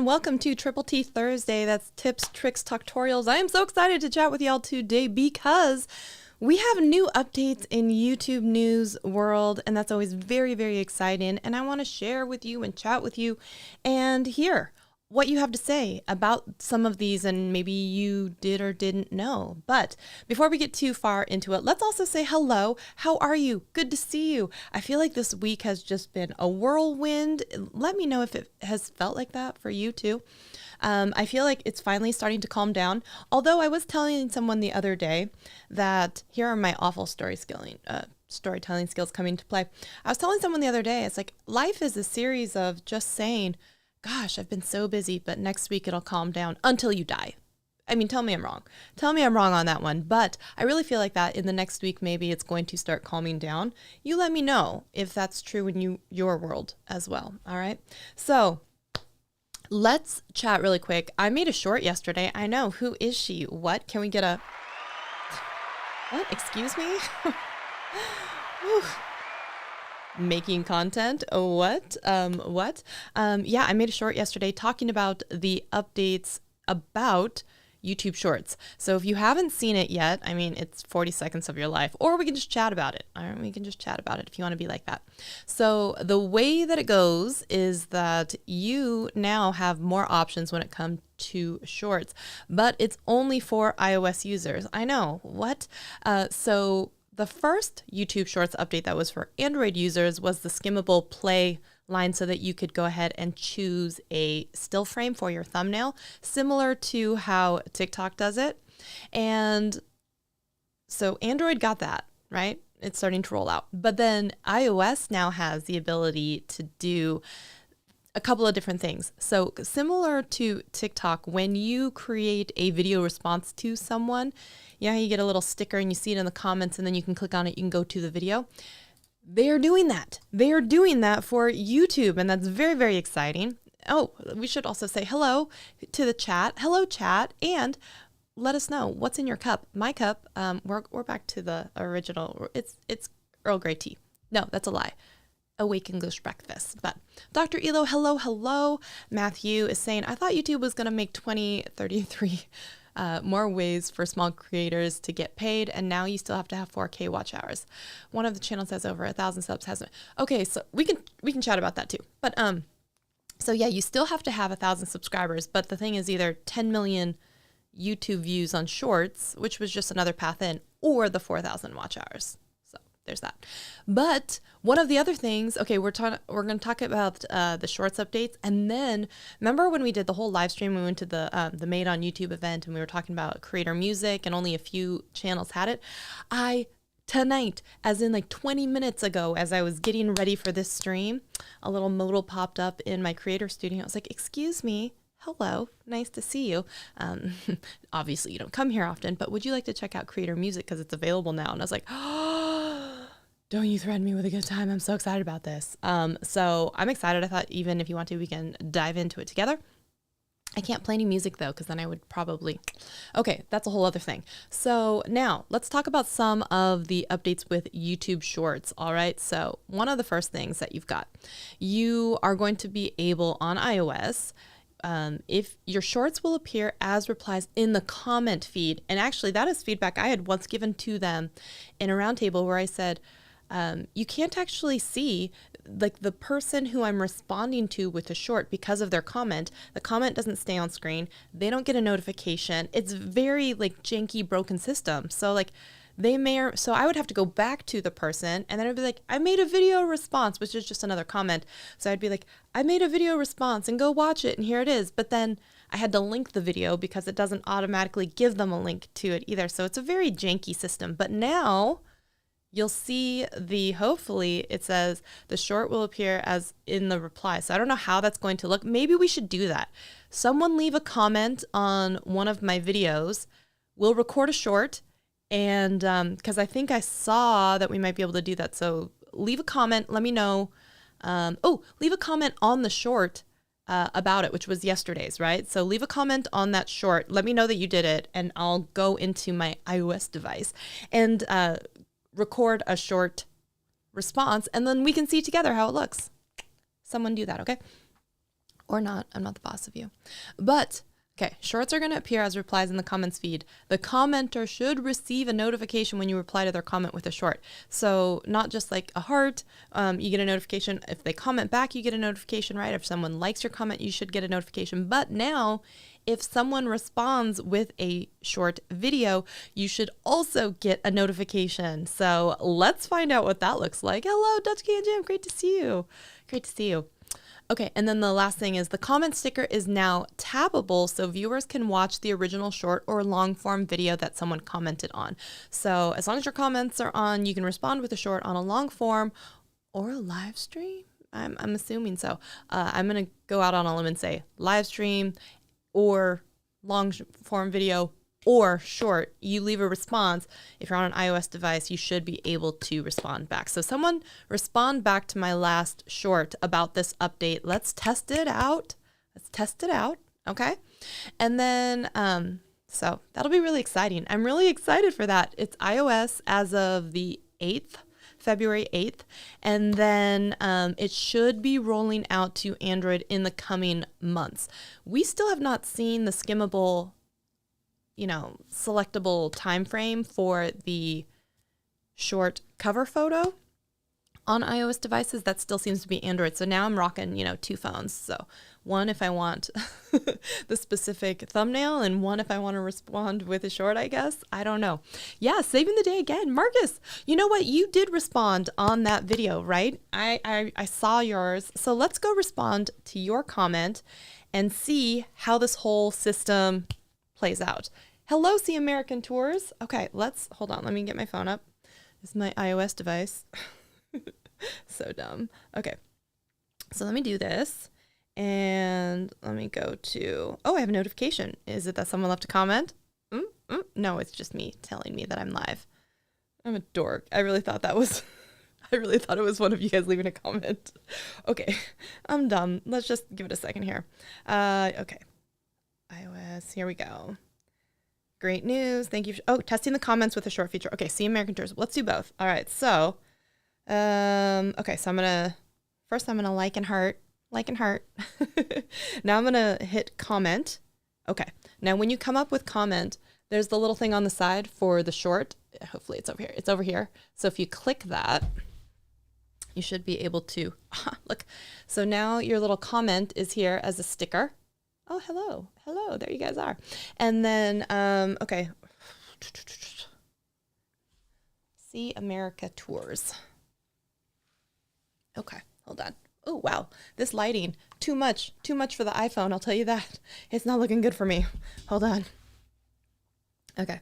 everyone. Welcome to Triple T Thursday. That's tips, tricks, tutorials. I am so excited to chat with y'all today because we have new updates in YouTube news world, and that's always very, very exciting. And I want to share with you and chat with you and hear what you have to say about some of these, and maybe you did or didn't know. But before we get too far into it, let's also say hello. How are you? Good to see you. I feel like this week has just been a whirlwind. Let me know if it has felt like that for you too. I feel like it's finally starting to calm down. Although I was telling someone the other day that here are my awful storytelling skills coming to play. I was telling someone the other day, it's like life is a series of just saying, gosh, I've been so busy, but next week it'll calm down until you die. I mean, tell me I'm wrong. Tell me I'm wrong on that one. But I really feel like that in the next week, maybe it's going to start calming down. You let me know if that's true in your world as well. All right. So let's chat really quick. I made a short yesterday. I know. Who is she? What? Can we get a... What? Excuse me? Making content. What? Yeah, I made a short yesterday talking about the updates about YouTube Shorts. So if you haven't seen it yet, I mean, it's 40 seconds of your life, or we can just chat about it. All right, we can just chat about it if you want to be like that. So the way that it goes is that you now have more options when it comes to Shorts, but it's only for iOS users. I know. What? So the first YouTube Shorts update that was for Android users was the skimmable play line so that you could go ahead and choose a still frame for your thumbnail, similar to how TikTok does it. And so Android got that, right? It's starting to roll out. But then iOS now has the ability to do a couple of different things. So similar to TikTok, when you create a video response to someone, yeah, you get a little sticker and you see it in the comments and then you can click on it, you can go to the video. They are doing that. They are doing that for YouTube, and that's very, very exciting. Oh, we should also say hello to the chat. Hello, chat, and let us know what's in your cup. My cup, we're back to the original. It's Earl Grey tea. No, that's a lie. Awake English breakfast. But Dr. Elo, hello. Matthew is saying, I thought YouTube was going to make 2033 more ways for small creators to get paid, and now you still have to have 4K watch hours. One of the channels has over 1,000 subs, hasn't. Okay, so we can chat about that too. But so yeah, you still have to have 1,000 subscribers, but the thing is either 10 million YouTube views on Shorts, which was just another path in, or the 4,000 watch hours. There's that. But one of the other things, okay, we're going to talk about the Shorts updates, and then remember when we did the whole live stream, we went to the Made on YouTube event, and we were talking about creator music, and only a few channels had it. Tonight, as in like 20 minutes ago, as I was getting ready for this stream, a little modal popped up in my creator studio. I was like, excuse me. Hello, nice to see you. Obviously, you don't come here often, but would you like to check out creator music because it's available now? And I was like, oh, don't you threaten me with a good time. I'm so excited about this. So I'm excited. I thought even if you want to, we can dive into it together. I can't play any music though, because then I would probably, okay, that's a whole other thing. So now let's talk about some of the updates with YouTube Shorts. All right. So one of the first things that you are going to be able on iOS, if your shorts will appear as replies in the comment feed. And actually that is feedback I had once given to them in a roundtable where I said, you can't actually see like the person who I'm responding to with a short because of their comment. The comment doesn't stay on screen. They don't get a notification. It's very like janky, broken system. So like so I would have to go back to the person and then I'd be like, I made a video response, which is just another comment. So I'd be like, I made a video response and go watch it and here it is. But then I had to link the video because it doesn't automatically give them a link to it either. So it's a very janky system. But now you'll see hopefully it says the short will appear as in the reply. So I don't know how that's going to look. Maybe we should do that. Someone leave a comment on one of my videos. We'll record a short. And because I think I saw that we might be able to do that. So leave a comment. Let me know. Leave a comment on the short about it, which was yesterday's, right? So leave a comment on that short. Let me know that you did it. And I'll go into my iOS device and record a short response. And then we can see together how it looks. Someone do that, okay? Or not. I'm not the boss of you. But okay, shorts are going to appear as replies in the comments feed. The commenter should receive a notification when you reply to their comment with a short. So not just like a heart, you get a notification. If they comment back, you get a notification, right? If someone likes your comment, you should get a notification. But now, if someone responds with a short video, you should also get a notification. So let's find out what that looks like. Hello, Dutch Can Jam. Great to see you. Great to see you. Okay, and then the last thing is the comment sticker is now tappable, so viewers can watch the original short or long form video that someone commented on. So as long as your comments are on, you can respond with a short on a long form or a live stream. I'm assuming so. I'm going to go out on a limb and say live stream or long form video or short. You leave a response. If you're on an iOS device, you should be able to respond back. So someone respond back to my last short about this update. Let's test it out. Let's test it out. Okay. And then, so that'll be really exciting. I'm really excited for that. It's iOS as of the 8th, February 8th. And then it should be rolling out to Android in the coming months. We still have not seen the skimmable, selectable time frame for the short cover photo on iOS devices. That still seems to be Android. So now I'm rocking, 2 phones. So one if I want the specific thumbnail and one if I want to respond with a short, I guess. I don't know. Yeah, saving the day again. Marcus, you know what? You did respond on that video, right? I saw yours. So let's go respond to your comment and see how this whole system plays out. Hello, See American Tours. Okay, hold on. Let me get my phone up. This is my iOS device. So dumb. Okay, so let me do this. And let me go to, I have a notification. Is it that someone left a comment? No, it's just me telling me that I'm live. I'm a dork. I really thought it was one of you guys leaving a comment. Okay, I'm dumb. Let's just give it a second here. Okay. iOS, here we go. Great news. Thank you. Testing the comments with a short feature. Okay, See American Tours. Let's do both. All right, so, okay, so I'm going to like and heart. Now I'm going to hit comment. Okay, now when you come up with comment, there's the little thing on the side for the short. Hopefully it's over here. It's over here. So if you click that, you should be able to, look. So now your little comment is here as a sticker. Oh, hello. Hello. There you guys are. And then, okay. See America Tours. Okay, hold on. Oh, wow. This lighting, too much for the iPhone. I'll tell you that. It's not looking good for me. Hold on. Okay.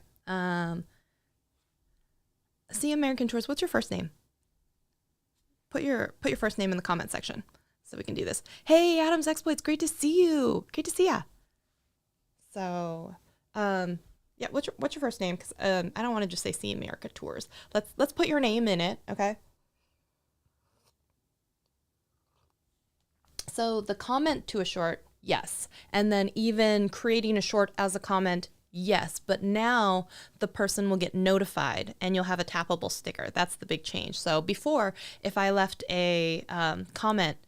See American Tours. What's your first name? Put your first name in the comment section so we can do this. Hey, Adam's Exploits. Great to see you. Great to see ya. So, yeah, what's your first name? Because I don't want to just say See America Tours. Let's put your name in it. Okay. So the comment to a short, yes. And then even creating a short as a comment, yes. But now the person will get notified and you'll have a tappable sticker. That's the big change. So before, if I left a comment,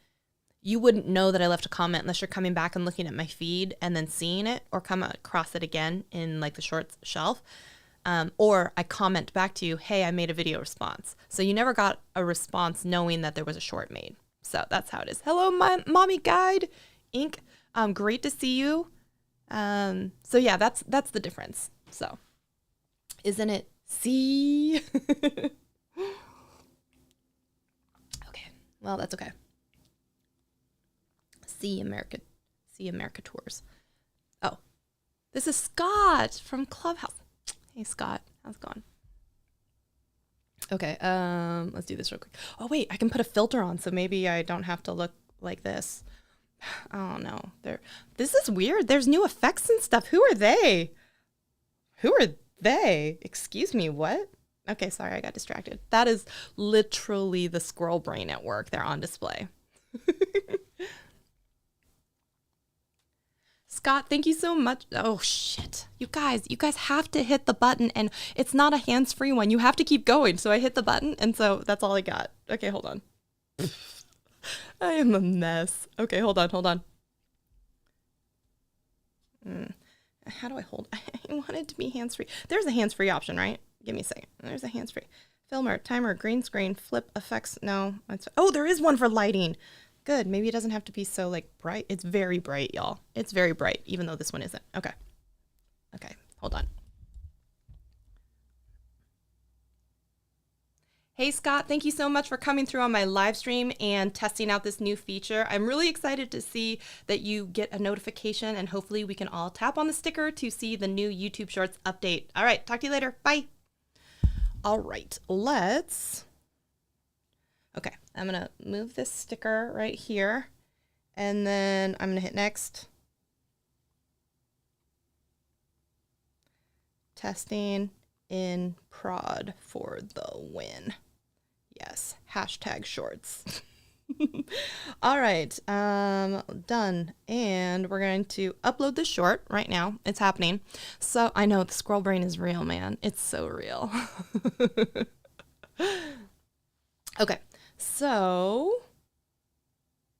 you wouldn't know that I left a comment unless you're coming back and looking at my feed and then seeing it, or come across it again in like the shorts shelf. Or I comment back to you, hey, I made a video response. So you never got a response knowing that there was a short made. So that's how it is. Hello, my Mommy Guide Inc. Great to see you. So yeah, that's the difference. So isn't it? See? Okay. Well, that's okay. See America Tours. Oh, this is Scott from Clubhouse. Hey, Scott. How's it going? Okay, let's do this real quick. Oh, wait, I can put a filter on, so maybe I don't have to look like this. Oh, no. This is weird. There's new effects and stuff. Who are they? Excuse me, what? Okay, sorry, I got distracted. That is literally the squirrel brain at work. They're on display. Scott, thank you so much. Oh, shit. You guys have to hit the button, and it's not a hands-free one. You have to keep going. So I hit the button, and so that's all I got. Okay, hold on. I am a mess. Okay, hold on. How do I hold? I want it to be hands-free. There's a hands-free option, right? Give me a second. There's a hands-free. Filmer, timer, green screen, flip, effects. No. Oh, there is one for lighting. Good. Maybe it doesn't have to be so like bright. It's very bright, y'all. It's very bright, even though this one isn't. Okay. Okay. Hold on. Hey Scott, thank you so much for coming through on my live stream and testing out this new feature. I'm really excited to see that you get a notification, and hopefully we can all tap on the sticker to see the new YouTube Shorts update. All right, talk to you later. Bye. All right, okay, I'm gonna move this sticker right here, and then I'm gonna hit next. Testing in prod for the win. Yes, hashtag shorts. All right, done. And we're going to upload this short right now. It's happening. So I know the squirrel brain is real, man. It's so real. Okay, so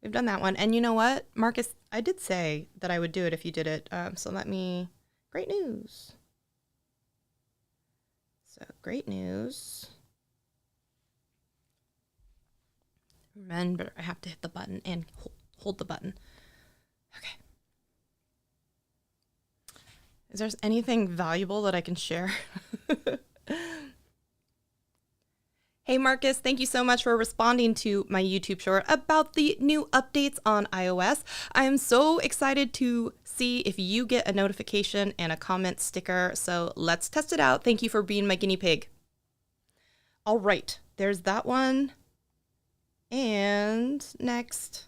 we've done that one. And you know what, Marcus, I did say that I would do it if you did it. So great news. So great news. Remember, I have to hit the button and hold the button. Okay. Is there anything valuable that I can share? Hey Marcus, thank you so much for responding to my YouTube short about the new updates on iOS. I am so excited to see if you get a notification and a comment sticker. So let's test it out. Thank you for being my guinea pig. All right, there's that one. And next.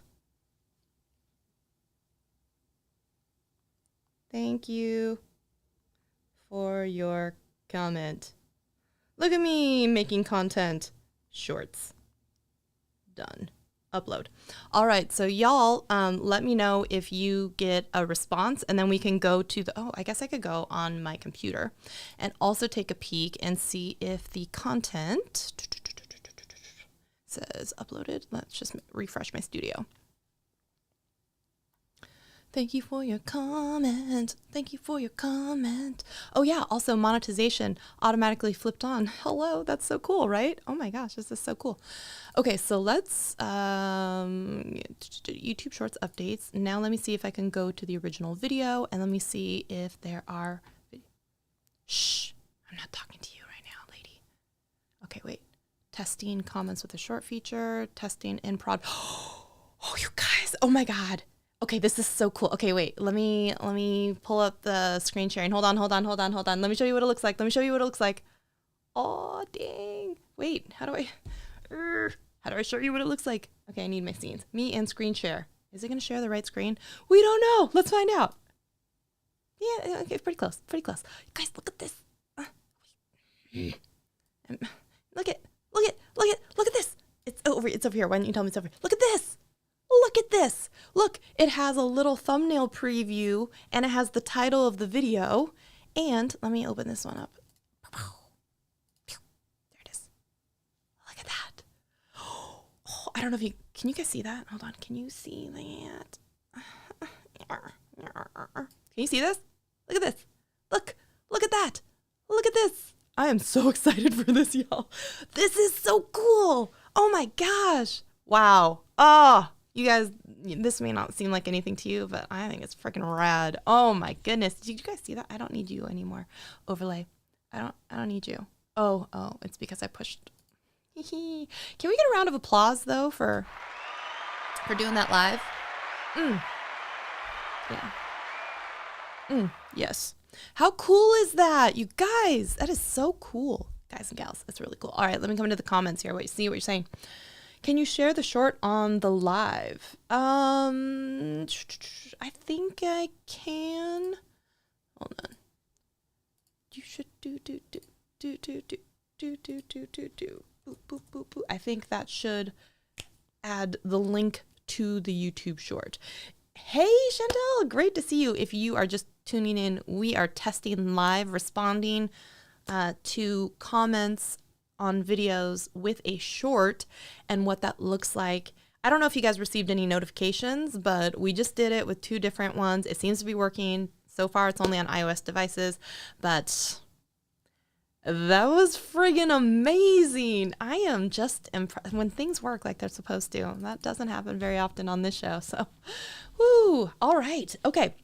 Thank you for your comment. Look at me making content. Shorts. Done. Upload. All right, so y'all, let me know if you get a response, and then we can go to I guess I could go on my computer and also take a peek and see if the content says uploaded. Let's just refresh my studio. Thank you for your comment. Thank you for your comment. Oh yeah, also monetization automatically flipped on. Hello, that's so cool, right? Oh my gosh, this is so cool. Okay, so let's YouTube Shorts updates. Now let me see if I can go to the original video, and let me see if there are. Shh, I'm not talking to you right now, lady. Okay, wait. Testing comments with a short feature. Testing in prod. Oh, you guys! Oh my God. Okay, this is so cool. Okay, wait, let me pull up the screen sharing. Hold on. Let me show you what it looks like. Oh, dang. Wait, how do I show you what it looks like? Okay, I need my scenes. Me and screen share. Is it gonna share the right screen? We don't know. Let's find out. Yeah, okay, pretty close. Guys, look at this. Look at this. It's over here. Why don't you tell me it's over here? Look at this. Look, it has a little thumbnail preview, and it has the title of the video. And let me open this one up. There it is. Look at that. Oh, I don't know if can you guys see that? Hold on. Can you see that? Can you see this? Look at this. Look at that. Look at this. I am so excited for this, y'all. This is so cool. Oh my gosh. Wow. Oh, you guys, this may not seem like anything to you, but I think it's freaking rad. Oh my goodness. Did you guys see that? I don't need you anymore. Overlay. I don't need you. Oh, it's because I pushed. Can we get a round of applause though for doing that live? Yeah. Yes. How cool is that? You guys, that is so cool. Guys and gals, that's really cool. All right, let me come into the comments here. See what you're saying. Can you share the short on the live? I think I can. Hold on. You should do. Boop, boop, boop. I think that should add the link to the YouTube short. Hey, Chantel, great to see you. If you are just tuning in, we are testing live, responding to comments on videos with a short and what that looks like. I don't know if you guys received any notifications, but we just did it with 2 different ones. It seems to be working. So far, it's only on iOS devices, but that was friggin' amazing. I am just impressed when things work like they're supposed to. That doesn't happen very often on this show. So, woo. All right. Okay.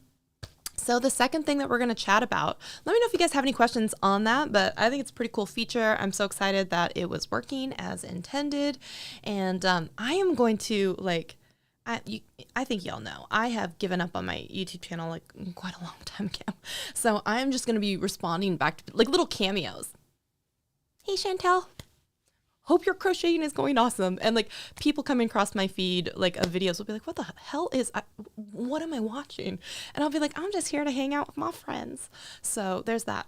So the second thing that we're going to chat about, let me know if you guys have any questions on that, but I think it's a pretty cool feature. I'm so excited that it was working as intended. And I am going to I think y'all know, I have given up on my YouTube channel like quite a long time ago. So I'm just going to be responding back to like little cameos. Hey, Chantel. Hope your crocheting is going awesome. And like people coming across my feed, like of videos will be like, what the hell what am I watching? And I'll be like, I'm just here to hang out with my friends. So there's that.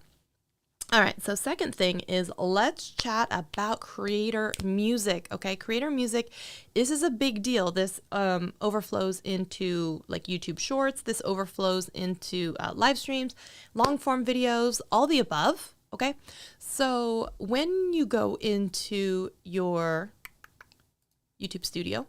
All right. So second thing is let's chat about creator music. Okay. Creator music. This is a big deal. This overflows into like YouTube shorts. This overflows into live streams, long form videos, all the above. Okay. So when you go into your YouTube studio,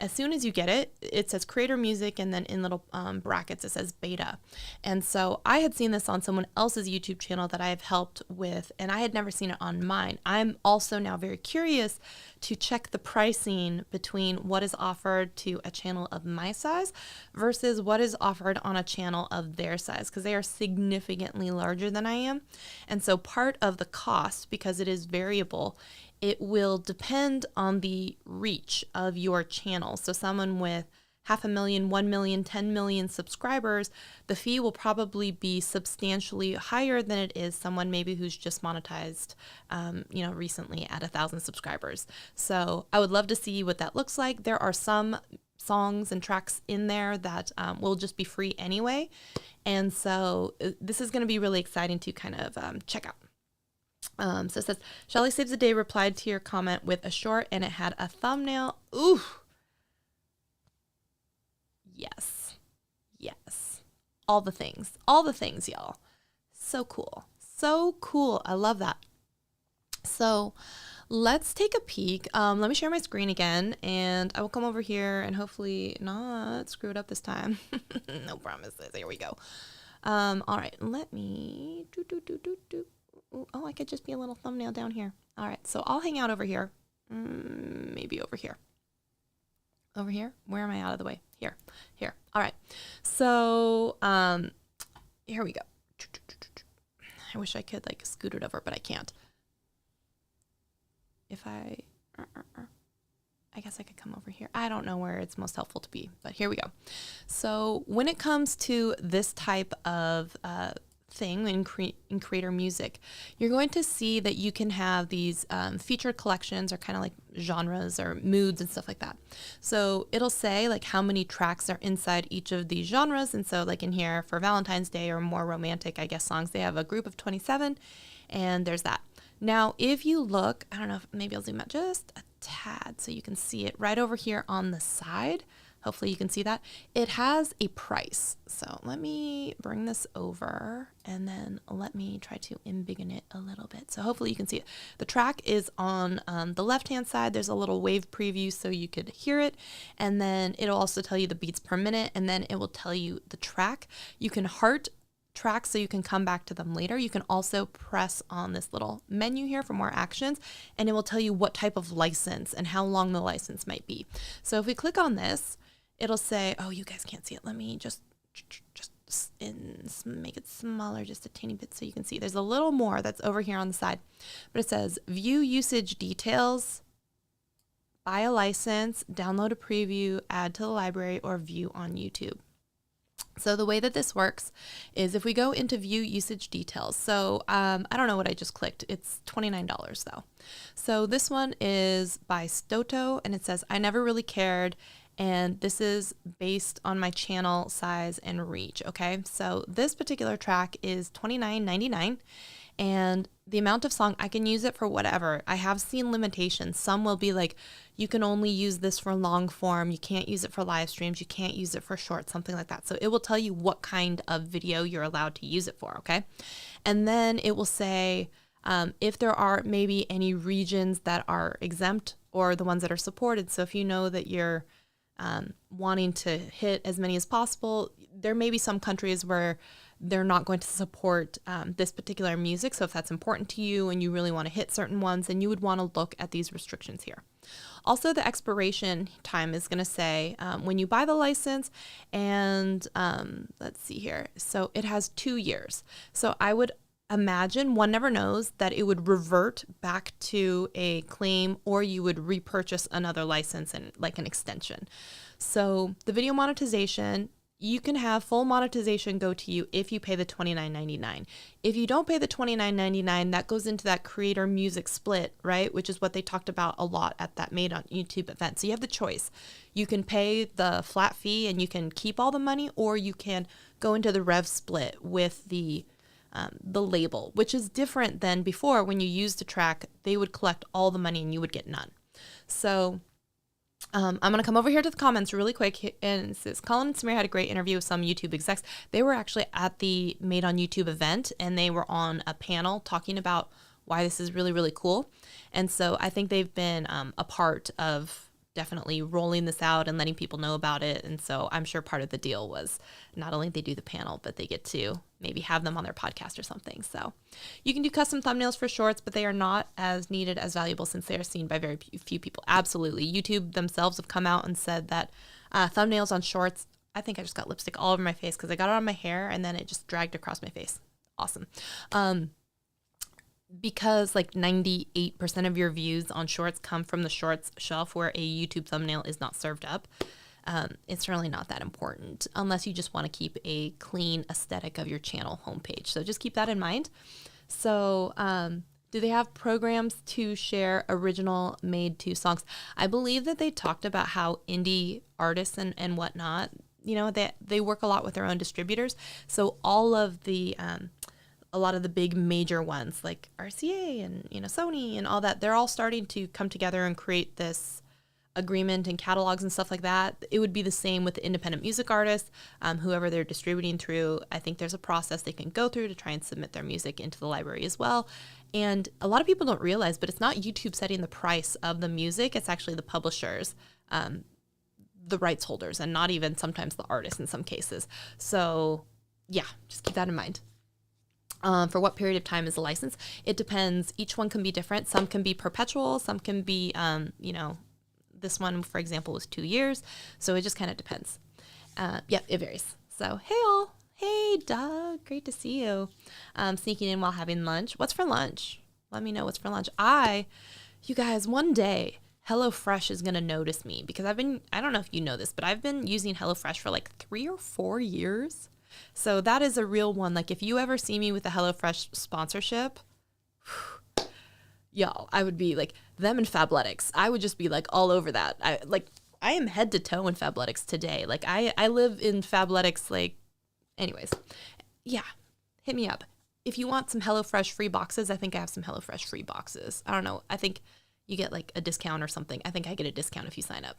as soon as you get it, it says creator music, and then in little brackets, it says beta. And so I had seen this on someone else's YouTube channel that I have helped with, and I had never seen it on mine. I'm also now very curious to check the pricing between what is offered to a channel of my size versus what is offered on a channel of their size, because they are significantly larger than I am. And so part of the cost, because it is variable, it will depend on the reach of your channel. So someone with 500,000, 1 million, 10 million subscribers, the fee will probably be substantially higher than it is someone maybe who's just monetized, recently at 1,000 subscribers. So I would love to see what that looks like. There are some songs and tracks in there that will just be free anyway. And so this is going to be really exciting to kind of check out. So it says, Shelly Saves a Day replied to your comment with a short, and it had a thumbnail. Ooh. Yes. All the things, y'all. So cool. I love that. So let's take a peek. Let me share my screen again, and I will come over here and hopefully not screw it up this time. No promises. Here we go. All right, let me Oh, I could just be a little thumbnail down here. All right, so I'll hang out over here. Maybe over here. Over here? Where am I out of the way? Here. All right. So here we go. I wish I could like scoot it over, but I can't. If I guess I could come over here. I don't know where it's most helpful to be, but here we go. So when it comes to this type of thing in creator music, you're going to see that you can have these featured collections, or kind of like genres or moods and stuff like that. So it'll say like how many tracks are inside each of these genres. And so like in here for Valentine's Day or more romantic, I guess, songs, they have a group of 27, and there's that. Now, if you look, I don't know, maybe I'll zoom out just a tad so you can see it right over here on the side. Hopefully you can see that. It has a price. So let me bring this over, and then let me try to embiggen it a little bit. So hopefully you can see it. The track is on the left-hand side. There's a little wave preview so you could hear it. And then it'll also tell you the beats per minute, and then it will tell you the track. You can heart tracks so you can come back to them later. You can also press on this little menu here for more actions, and it will tell you what type of license and how long the license might be. So if we click on this, it'll say, oh, you guys can't see it. Let me just make it smaller just a teeny bit so you can see. There's a little more that's over here on the side, but it says view usage details, buy a license, download a preview, add to the library, or view on YouTube. So the way that this works is if we go into view usage details. So I don't know what I just clicked. It's $29 though. So this one is by Stoto, and it says, I never really cared. And this is based on my channel size and reach. Okay. So this particular track is $29.99. And the amount of song, I can use it for whatever. I have seen limitations. Some will be like, you can only use this for long form. You can't use it for live streams. You can't use it for short, something like that. So it will tell you what kind of video you're allowed to use it for, okay? And then it will say if there are maybe any regions that are exempt or the ones that are supported. So if you know that you're wanting to hit as many as possible, there may be some countries where they're not going to support this particular music. So if that's important to you and you really want to hit certain ones, then you would want to look at these restrictions here. Also, the expiration time is going to say when you buy the license, and let's see here. So it has 2 years. So I would imagine, one never knows, that it would revert back to a claim, or you would repurchase another license and like an extension. So the video monetization, you can have full monetization go to you if you pay the $29.99. If you don't pay the $29.99, that goes into that creator music split, right? Which is what they talked about a lot at that Made on YouTube event. So you have the choice. You can pay the flat fee and you can keep all the money, or you can go into the rev split with the label, which is different than before. When you used the track, they would collect all the money and you would get none. So I'm going to come over here to the comments really quick, and it says, Colin and Samir had a great interview with some YouTube execs. They were actually at the Made on YouTube event, and they were on a panel talking about why this is really, really cool. And so I think they've been a part of definitely rolling this out and letting people know about it. And so I'm sure part of the deal was not only they do the panel, but they get to maybe have them on their podcast or something. So you can do custom thumbnails for shorts, but they are not as needed as valuable since they are seen by very few people. Absolutely. YouTube themselves have come out and said that thumbnails on shorts, I think I just got lipstick all over my face because I got it on my hair and then it just dragged across my face. Awesome. Because like 98% of your views on shorts come from the shorts shelf where a YouTube thumbnail is not served up, it's really not that important unless you just want to keep a clean aesthetic of your channel homepage. So just keep that in mind. So do they have programs to share original made to songs? I believe that they talked about how indie artists and whatnot, you know, they work a lot with their own distributors. So all of the a lot of the big major ones like RCA and, you know, Sony and all that, they're all starting to come together and create this agreement and catalogs and stuff like that. It would be the same with the independent music artists, whoever they're distributing through. I think there's a process they can go through to try and submit their music into the library as well. And a lot of people don't realize, but it's not YouTube setting the price of the music. It's actually the publishers, the rights holders, and not even sometimes the artists in some cases. So yeah, just keep that in mind. For what period of time is the license? It depends. Each one can be different. Some can be perpetual. Some can be, you know, this one, for example, was 2 years. So it just kind of depends. Yeah, it varies. So, hey all. Hey, Doug. Great to see you. Sneaking in while having lunch. What's for lunch? Let me know what's for lunch. You guys, one day, HelloFresh is going to notice me because I don't know if you know this, but I've been using HelloFresh for like 3 or 4 years. So that is a real one. Like if you ever see me with a HelloFresh sponsorship, y'all, I would be like them and Fabletics. I would just be like all over that. I am head to toe in Fabletics today. Like I live in Fabletics. Like, anyways, yeah, hit me up. If you want some HelloFresh free boxes, I think I have some HelloFresh free boxes. I don't know. I think you get like a discount or something. I think I get a discount if you sign up,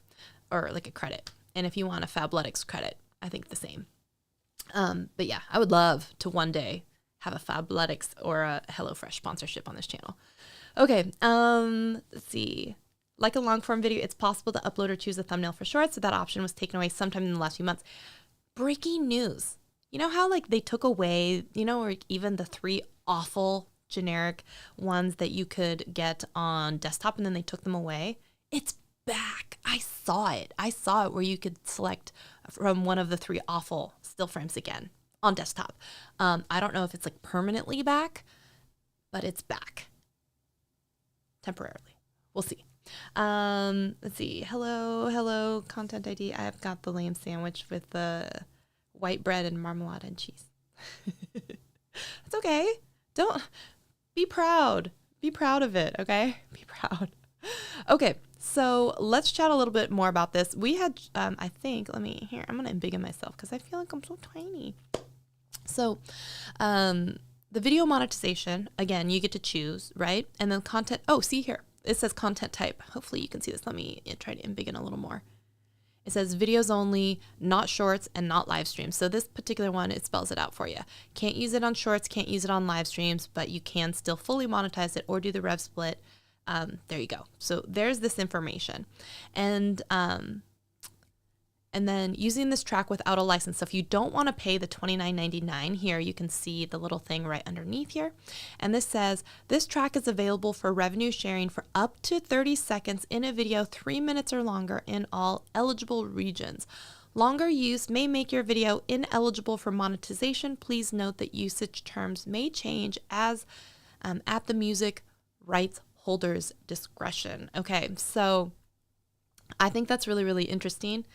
or like a credit. And if you want a Fabletics credit, I think the same. But yeah, I would love to one day have a Fabletics or a HelloFresh sponsorship on this channel. Okay, let's see. Like a long form video, it's possible to upload or choose a thumbnail for shorts. So that option was taken away sometime in the last few months. Breaking news. You know how like they took away, you know, or even the 3 awful generic ones that you could get on desktop and then they took them away? It's back. I saw it where you could select from one of the 3 awful still frames again on desktop. I don't know if it's like permanently back, but it's back temporarily. We'll see. Let's see. Hello, content ID. I've got the lamb sandwich with the white bread and marmalade and cheese. It's okay. Don't be proud. Be proud of it. Okay. Be proud. Okay. So let's chat a little bit more about this. We had, I think, I'm going to embiggen myself because I feel like I'm so tiny. So, the video monetization, again, you get to choose, right? And then content. Oh, see here. It says content type. Hopefully you can see this. Let me try to embiggen a little more. It says videos only, not shorts, and not live streams. So this particular one, it spells it out for you. Can't use it on shorts, can't use it on live streams, but you can still fully monetize it or do the rev split. There you go. So there's this information. And And then using this track without a license. So if you don't want to pay the $29.99 here, you can see the little thing right underneath here. And this says, this track is available for revenue sharing for up to 30 seconds in a video, 3 minutes or longer in all eligible regions. Longer use may make your video ineligible for monetization. Please note that usage terms may change as at the music rights holder's discretion. Okay, so I think that's really, really interesting,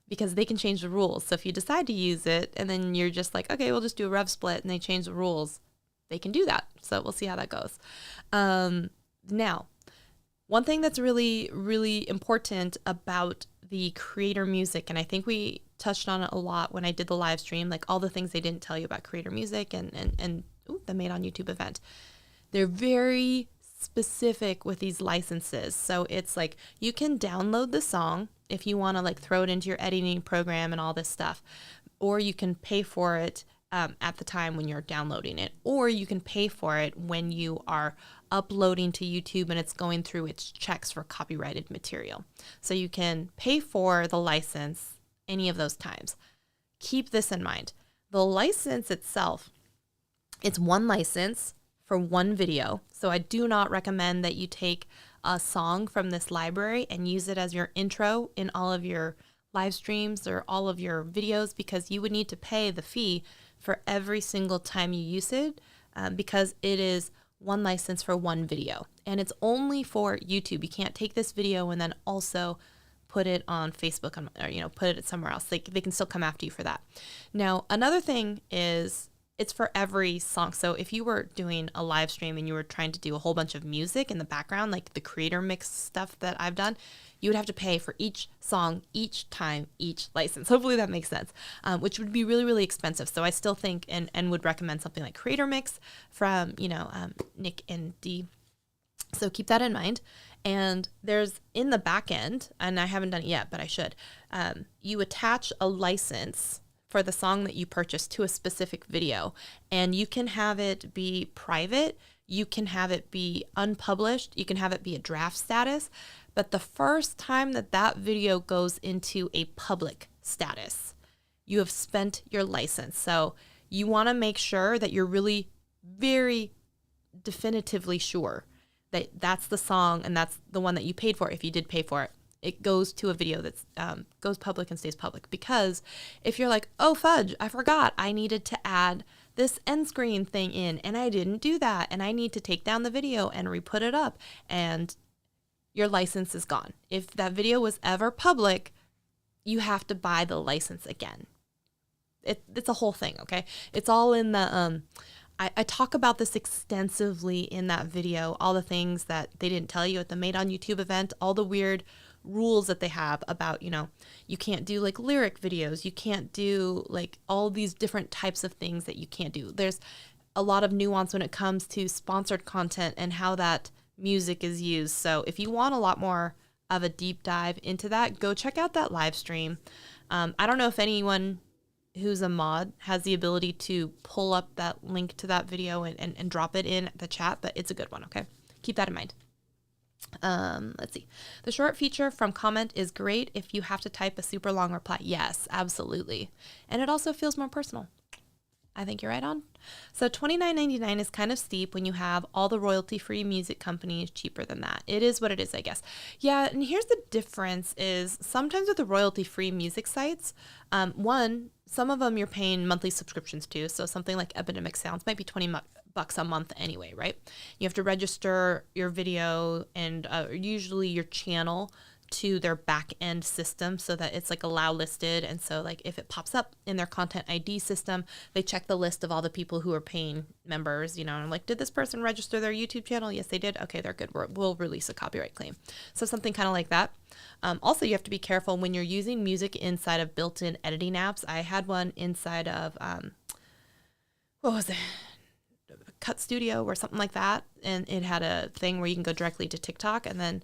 because they can change the rules. So if you decide to use it and then you're just like, okay, we'll just do a rev split, and they change the rules, they can do that. So we'll see how that goes. Now, one thing that's really, really important about the creator music, and I think we touched on it a lot when I did the live stream, like all the things they didn't tell you about creator music and the Made on YouTube event. They're very specific with these licenses. So it's like you can download the song if you want to like throw it into your editing program and all this stuff, or you can pay for it at the time when you're downloading it, or you can pay for it when you are uploading to YouTube and it's going through its checks for copyrighted material. So you can pay for the license any of those times. Keep this in mind. The license itself, it's one license for one video. So I do not recommend that you take a song from this library and use it as your intro in all of your live streams or all of your videos, because you would need to pay the fee for every single time you use it, because it is one license for one video. And it's only for YouTube. You can't take this video and then also put it on Facebook or put it somewhere else. They can still come after you for that. Now, another thing is, it's for every song. So if you were doing a live stream and you were trying to do a whole bunch of music in the background, like the creator mix stuff that I've done, you would have to pay for each song, each time, each license. Hopefully that makes sense, which would be really, really expensive. So I still think and would recommend something like Creator Mix from, Nick and Dee. So keep that in mind. And there's in the back end, and I haven't done it yet, but I should, you attach a license for the song that you purchased to a specific video, and you can have it be private, you can have it be unpublished, you can have it be a draft status, but the first time that video goes into a public status, you have spent your license. So you want to make sure that you're really very definitively sure that that's the song and that's the one that you paid for. If you did pay for it, it goes to a video that's goes public and stays public. Because if you're like, oh fudge, I forgot I needed to add this end screen thing in and I didn't do that, and I need to take down the video and re-put it up, and your license is gone. If that video was ever public, you have to buy the license again. It's a whole thing, okay? It's all in the I talk about this extensively in that video, all the things that they didn't tell you at the Made on YouTube event, all the weird rules that they have about, you can't do like lyric videos, you can't do like all these different types of things that you can't do. There's a lot of nuance when it comes to sponsored content and how that music is used. So if you want a lot more of a deep dive into that, go check out that live stream. I don't know if anyone who's a mod has the ability to pull up that link to that video and drop it in the chat, but it's a good one, okay? Keep that in mind. Let's see. The short feature from comment is great if you have to type a super long reply. Yes, absolutely. And it also feels more personal. I think you're right on. So $29.99 is kind of steep when you have all the royalty-free music companies cheaper than that. It is what it is, I guess. Yeah, and here's the difference is sometimes with the royalty-free music sites, some of them you're paying monthly subscriptions to. So something like Epidemic Sounds might be $20 a month anyway, right? You have to register your video and usually your channel to their back end system so that it's like allow listed. And so like if it pops up in their content ID system, they check the list of all the people who are paying members, and I'm like, did this person register their YouTube channel? Yes, they did. Okay, they're good. We'll release a copyright claim. So something kind of like that. Also, you have to be careful when you're using music inside of built-in editing apps. I had one inside of, what was it? Cut Studio or something like that. And it had a thing where you can go directly to TikTok, and then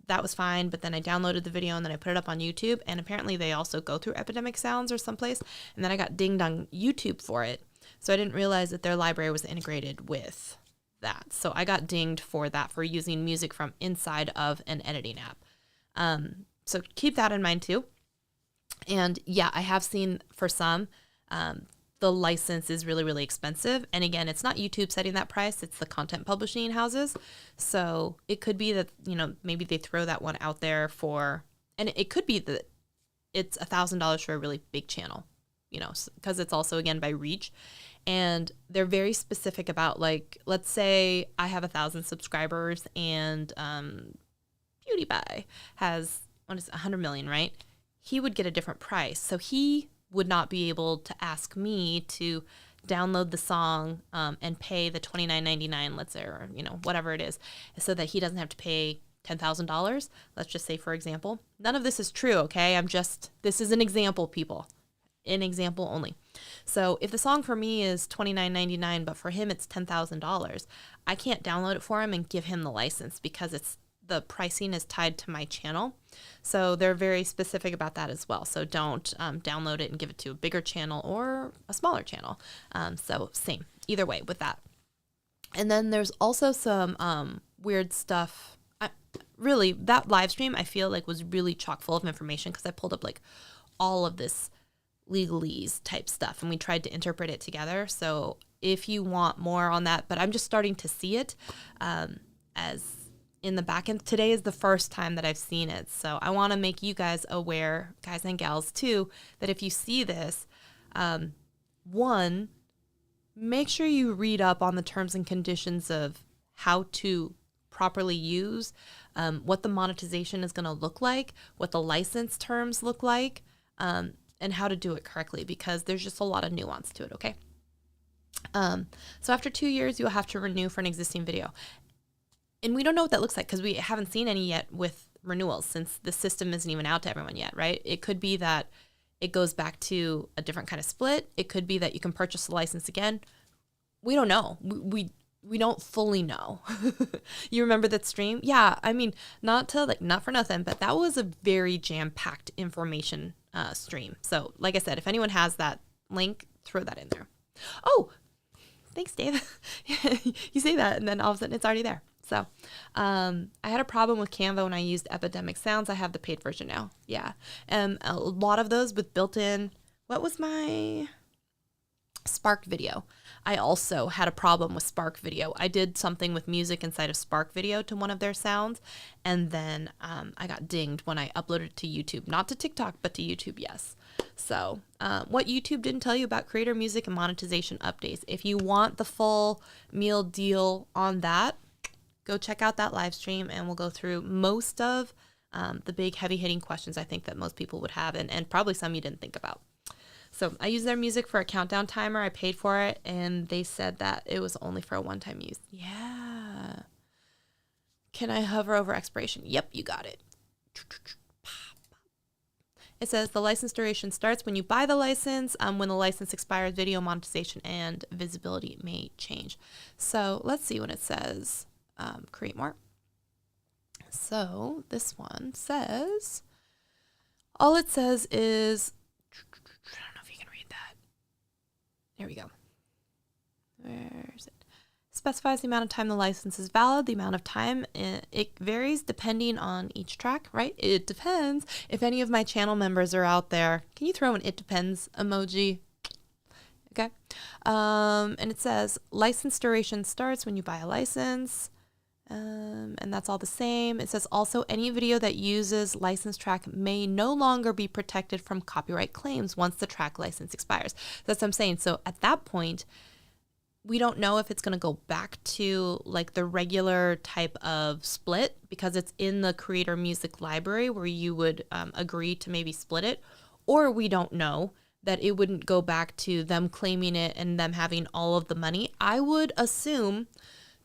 that was fine, but then I downloaded the video and then I put it up on YouTube, and apparently they also go through Epidemic Sounds or someplace, and then I got dinged on YouTube for it. So I didn't realize that their library was integrated with that. So I got dinged for that, for using music from inside of an editing app. So keep that in mind too. And yeah, I have seen for some, the license is really, really expensive. And again, it's not YouTube setting that price, it's the content publishing houses. So it could be that, maybe they throw that one out there for, and it could be that it's $1,000 for a really big channel, because it's also, again, by reach. And they're very specific about, like, let's say I have 1,000 subscribers and PewDiePie has 100 million, right? He would get a different price. So he would not be able to ask me to download the song and pay the $29.99, let's say, or whatever it is, so that he doesn't have to pay $10,000. Let's just say, for example. None of this is true, okay? This is an example, people. An example only. So if the song for me is $29.99, but for him it's $10,000, I can't download it for him and give him the license because the pricing is tied to my channel. So they're very specific about that as well. So don't download it and give it to a bigger channel or a smaller channel. So same, either way with that. And then there's also some weird stuff. Really, that live stream I feel like was really chock full of information because I pulled up like all of this legalese type stuff and we tried to interpret it together. So if you want more on that, but I'm just starting to see it as in the back end. Today is the first time that I've seen it. So I want to make you guys aware, guys and gals too, that if you see this, one, make sure you read up on the terms and conditions of how to properly use, what the monetization is going to look like, what the license terms look like, and how to do it correctly, because there's just a lot of nuance to it, okay? So after 2 years, you'll have to renew for an existing video. And we don't know what that looks like because we haven't seen any yet with renewals since the system isn't even out to everyone yet, right? It could be that it goes back to a different kind of split. It could be that you can purchase the license again. We don't know. We don't fully know. You remember that stream? Yeah, I mean, not for nothing, but that was a very jam-packed information stream. So like I said, if anyone has that link, throw that in there. Oh, thanks, Dave. You say that and then all of a sudden it's already there. So I had a problem with Canva when I used Epidemic Sounds. I have the paid version now. Yeah. And a lot of those with built-in, what was my Spark Video? I also had a problem with Spark Video. I did something with music inside of Spark Video to one of their sounds, and then I got dinged when I uploaded it to YouTube. Not to TikTok, but to YouTube, yes. So what YouTube didn't tell you about creator music and monetization updates. If you want the full meal deal on that, go check out that live stream, and we'll go through most of the big heavy-hitting questions I think that most people would have, and probably some you didn't think about. So I used their music for a countdown timer. I paid for it, and they said that it was only for a one-time use. Yeah. Can I hover over expiration? Yep, you got it. It says the license duration starts when you buy the license. When the license expires, video monetization and visibility may change. So let's see what it says. Create more. So this one says, all it says is, I don't know if you can read that. There we go. Where is it? Specifies the amount of time the license is valid, the amount of time. It varies depending on each track, right? It depends. If any of my channel members are out there, can you throw an "it depends" emoji? Okay. And it says license duration starts when you buy a license. And that's all the same. It says also any video that uses licensed track may no longer be protected from copyright claims once the track license expires. That's what I'm saying. So at that point, we don't know if it's going to go back to like the regular type of split because it's in the creator music library where you would agree to maybe split it, or we don't know that it wouldn't go back to them claiming it and them having all of the money. I would assume,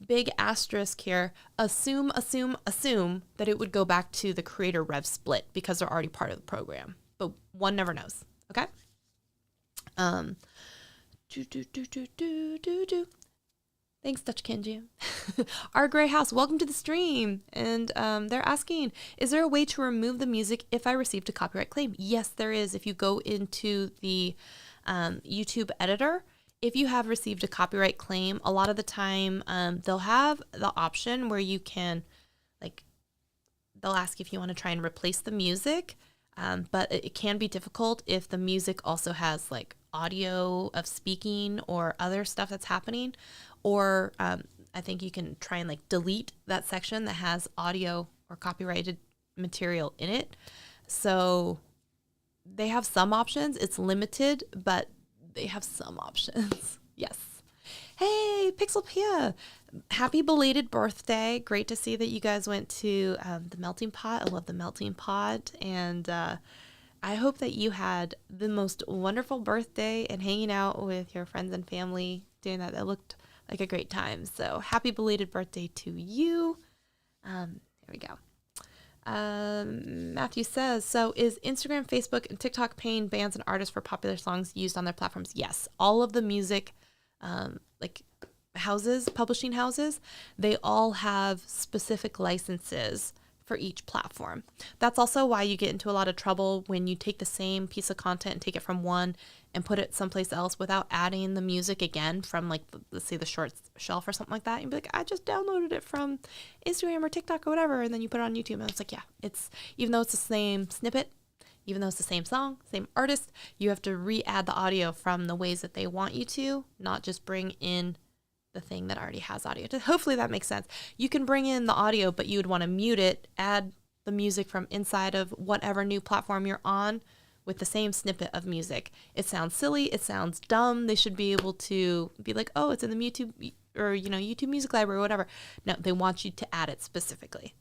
big asterisk here, assume that it would go back to the creator rev split because they're already part of the program. But one never knows. Okay. Thanks, Dutch Kenji. Our Gray House, welcome to the stream. And they're asking, is there a way to remove the music if I received a copyright claim? Yes, there is. If you go into the YouTube editor, if you have received a copyright claim, a lot of the time they'll have the option where you can, like, they'll ask if you want to try and replace the music. but it can be difficult if the music also has like audio of speaking or other stuff that's happening. Or I think you can try and like delete that section that has audio or copyrighted material in it. So they have some options. It's limited, but they have some options. Yes. Hey, Pixelpia. Happy belated birthday. Great to see that you guys went to the Melting Pot. I love the Melting Pot. And I hope that you had the most wonderful birthday and hanging out with your friends and family doing that. That looked like a great time. So happy belated birthday to you. There we go. Matthew says, so is Instagram, Facebook, and TikTok paying bands and artists for popular songs used on their platforms? Yes. All of the music, like houses, publishing houses, they all have specific licenses for each platform. That's also why you get into a lot of trouble when you take the same piece of content and take it from one and put it someplace else without adding the music again from like, let's say the shorts shelf or something like that. You'd be like, I just downloaded it from Instagram or TikTok or whatever. And then you put it on YouTube and it's like, yeah, it's, even though it's the same snippet, even though it's the same song, same artist, you have to re-add the audio from the ways that they want you to, not just bring in the thing that already has audio. Hopefully that makes sense. You can bring in the audio, but you would want to mute it, add the music from inside of whatever new platform you're on with the same snippet of music. It sounds silly. It sounds dumb. They should be able to be like, oh, it's in the YouTube or, YouTube Music Library or whatever. No, they want you to add it specifically.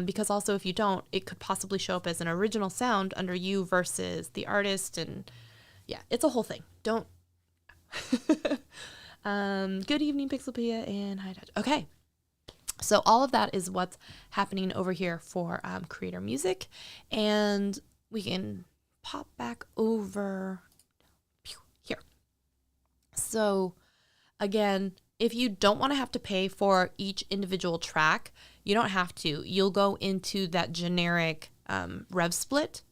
Because also if you don't, it could possibly show up as an original sound under you versus the artist. And yeah, it's a whole thing. Don't. Good evening, Pixelpia, and hi, Dad. Okay. So all of that is what's happening over here for Creator Music. And we can pop back over here. So again, if you don't want to have to pay for each individual track, you don't have to. You'll go into that generic rev split.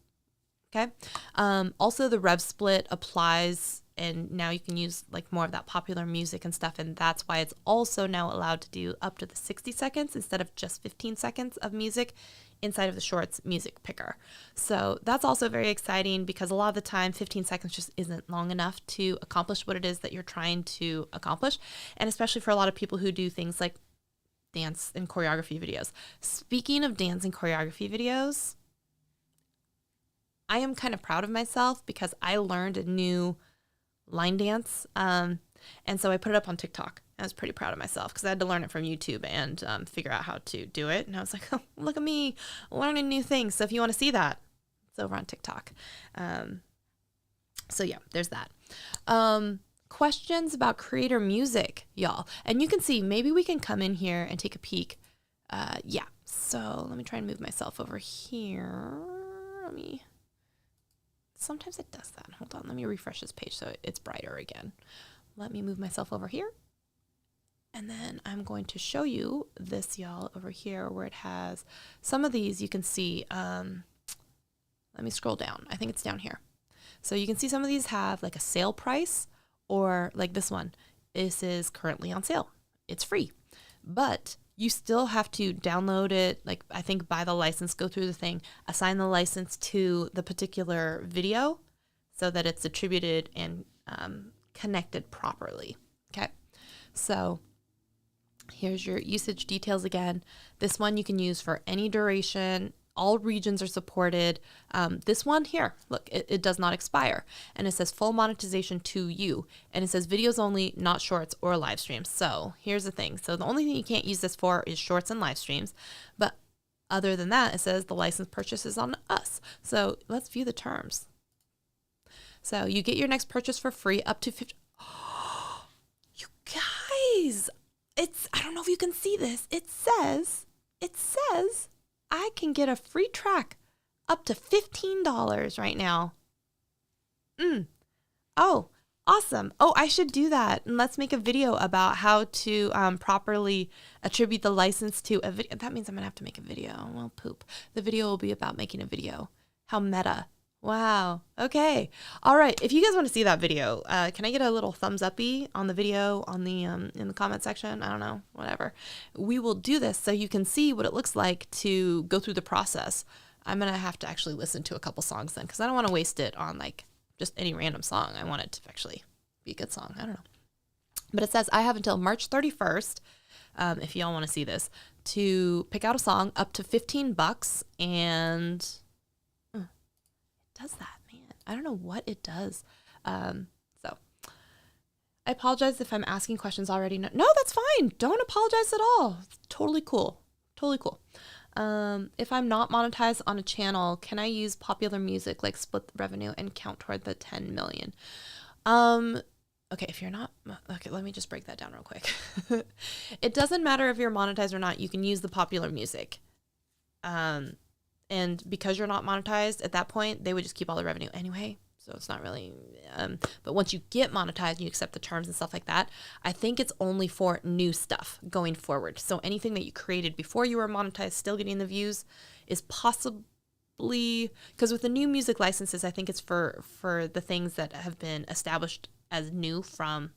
Okay. Also, the rev split applies, and now you can use like more of that popular music and stuff. And that's why it's also now allowed to do up to the 60 seconds instead of just 15 seconds of music inside of the Shorts music picker. So that's also very exciting because a lot of the time 15 seconds just isn't long enough to accomplish what it is that you're trying to accomplish. And especially for a lot of people who do things like dance and choreography videos. Speaking of dance and choreography videos, I am kind of proud of myself because I learned a new line dance. And so I put it up on TikTok. I was pretty proud of myself because I had to learn it from YouTube and figure out how to do it. And I was like, oh, look at me learning new things. So if you want to see that, it's over on TikTok. So yeah, there's that. Questions about Creator Music, y'all. And you can see, maybe we can come in here and take a peek. Yeah. So let me try and move myself over here. Sometimes it does that. Hold on. Let me refresh this page so it's brighter again. Let me move myself over here. And then I'm going to show you this, y'all, over here where it has some of these you can see. Let me scroll down. I think it's down here. So you can see some of these have like a sale price, or like this one. This is currently on sale. It's free. But you still have to download it, like I think buy the license, go through the thing, assign the license to the particular video so that it's attributed and connected properly. Okay, so here's your usage details again. This one you can use for any duration. All regions are supported. This one here, look, it does not expire. And it says full monetization to you. And it says videos only, not shorts or live streams. So here's the thing. So the only thing you can't use this for is shorts and live streams. But other than that, it says the license purchase is on us. So let's view the terms. So you get your next purchase for free up to 50. Oh, you guys, I don't know if you can see this. It says I can get a free track up to $15 right now. Oh, awesome. Oh, I should do that. And let's make a video about how to properly attribute the license to a video. That means I'm going to have to make a video. Well, poop. The video will be about making a video. How meta. Wow. Okay. All right. If you guys want to see that video, can I get a little thumbs up-y on the video on the in the comment section? I don't know. Whatever. We will do this so you can see what it looks like to go through the process I'm going to have to actually listen to a couple songs then, because I don't want to waste it on like just any random song. I want it to actually be a good song. I don't know. But it says I have until March 31st, if y'all want to see this, to pick out a song up to $15. And it does that, man. I don't know what it does. So I apologize if I'm asking questions already. No, that's fine. Don't apologize at all. It's totally cool. Totally cool. If I'm not monetized on a channel, can I use popular music, like split the revenue and count toward the 10 million? Okay, if you're not, okay, let me just break that down real quick. It doesn't matter if you're monetized or not. You can use the popular music. And because you're not monetized at that point, they would just keep all the revenue anyway. So it's not really, but once you get monetized and you accept the terms and stuff like that, I think it's only for new stuff going forward. So anything that you created before you were monetized, still getting the views, is possibly, because with the new music licenses, I think it's for the things that have been established as new from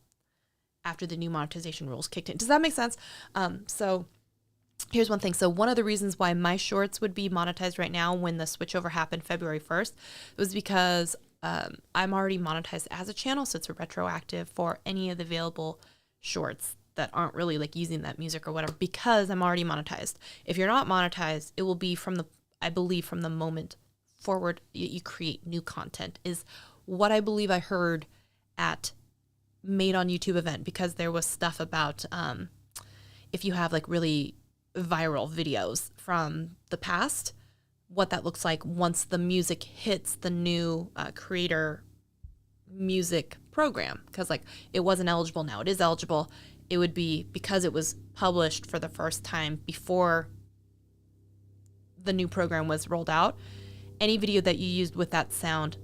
after the new monetization rules kicked in. Does that make sense? So here's one thing. So one of the reasons why my shorts would be monetized right now when the switchover happened February 1st was because I'm already monetized as a channel. So it's a retroactive for any of the available shorts that aren't really like using that music or whatever, because I'm already monetized. If you're not monetized, it will be I believe from the moment forward you create new content, is what I believe I heard at Made on YouTube event, because there was stuff about if you have like really viral videos from the past, what that looks like once the music hits the new creator music program. Because like it wasn't eligible, now it is eligible. It would be because it was published for the first time before the new program was rolled out. Any video that you used with that sound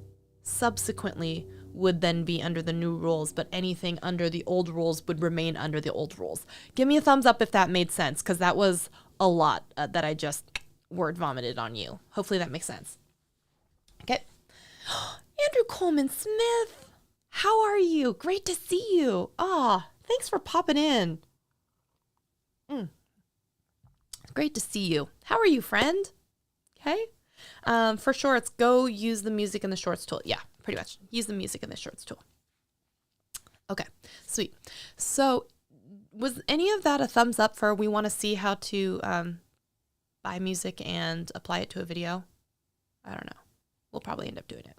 subsequently would then be under the new rules, but anything under the old rules would remain under the old rules. Give me a thumbs up if that made sense, because that was a lot that I just word vomited on you. Hopefully that makes sense. Okay. Andrew Coleman Smith, how are you? Great to see you. Thanks for popping in. Great to see you. How are you, friend? Okay. For shorts, go use the music in the shorts tool. Yeah, pretty much. Use the music in the shorts tool. Okay, sweet. So was any of that a thumbs up for we want to see how to buy music and apply it to a video? I don't know. We'll probably end up doing it.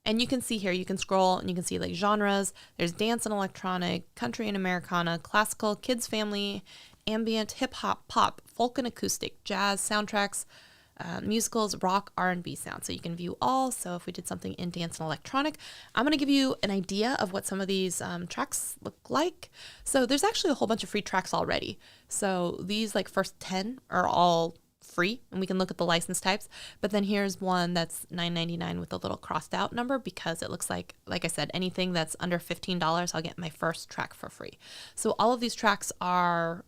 And you can see here, you can scroll and you can see like genres. There's dance and electronic, country and Americana, classical, kids, family, ambient, hip hop, pop, folk and acoustic, jazz, soundtracks, musicals, rock, R&B sound. So you can view all. So if we did something in dance and electronic, I'm going to give you an idea of what some of these tracks look like. So there's actually a whole bunch of free tracks already. So these like first 10 are all free, and we can look at the license types. But then here's one that's $9.99 with a little crossed out number, because it looks like I said, anything that's under $15, I'll get my first track for free. So all of these tracks are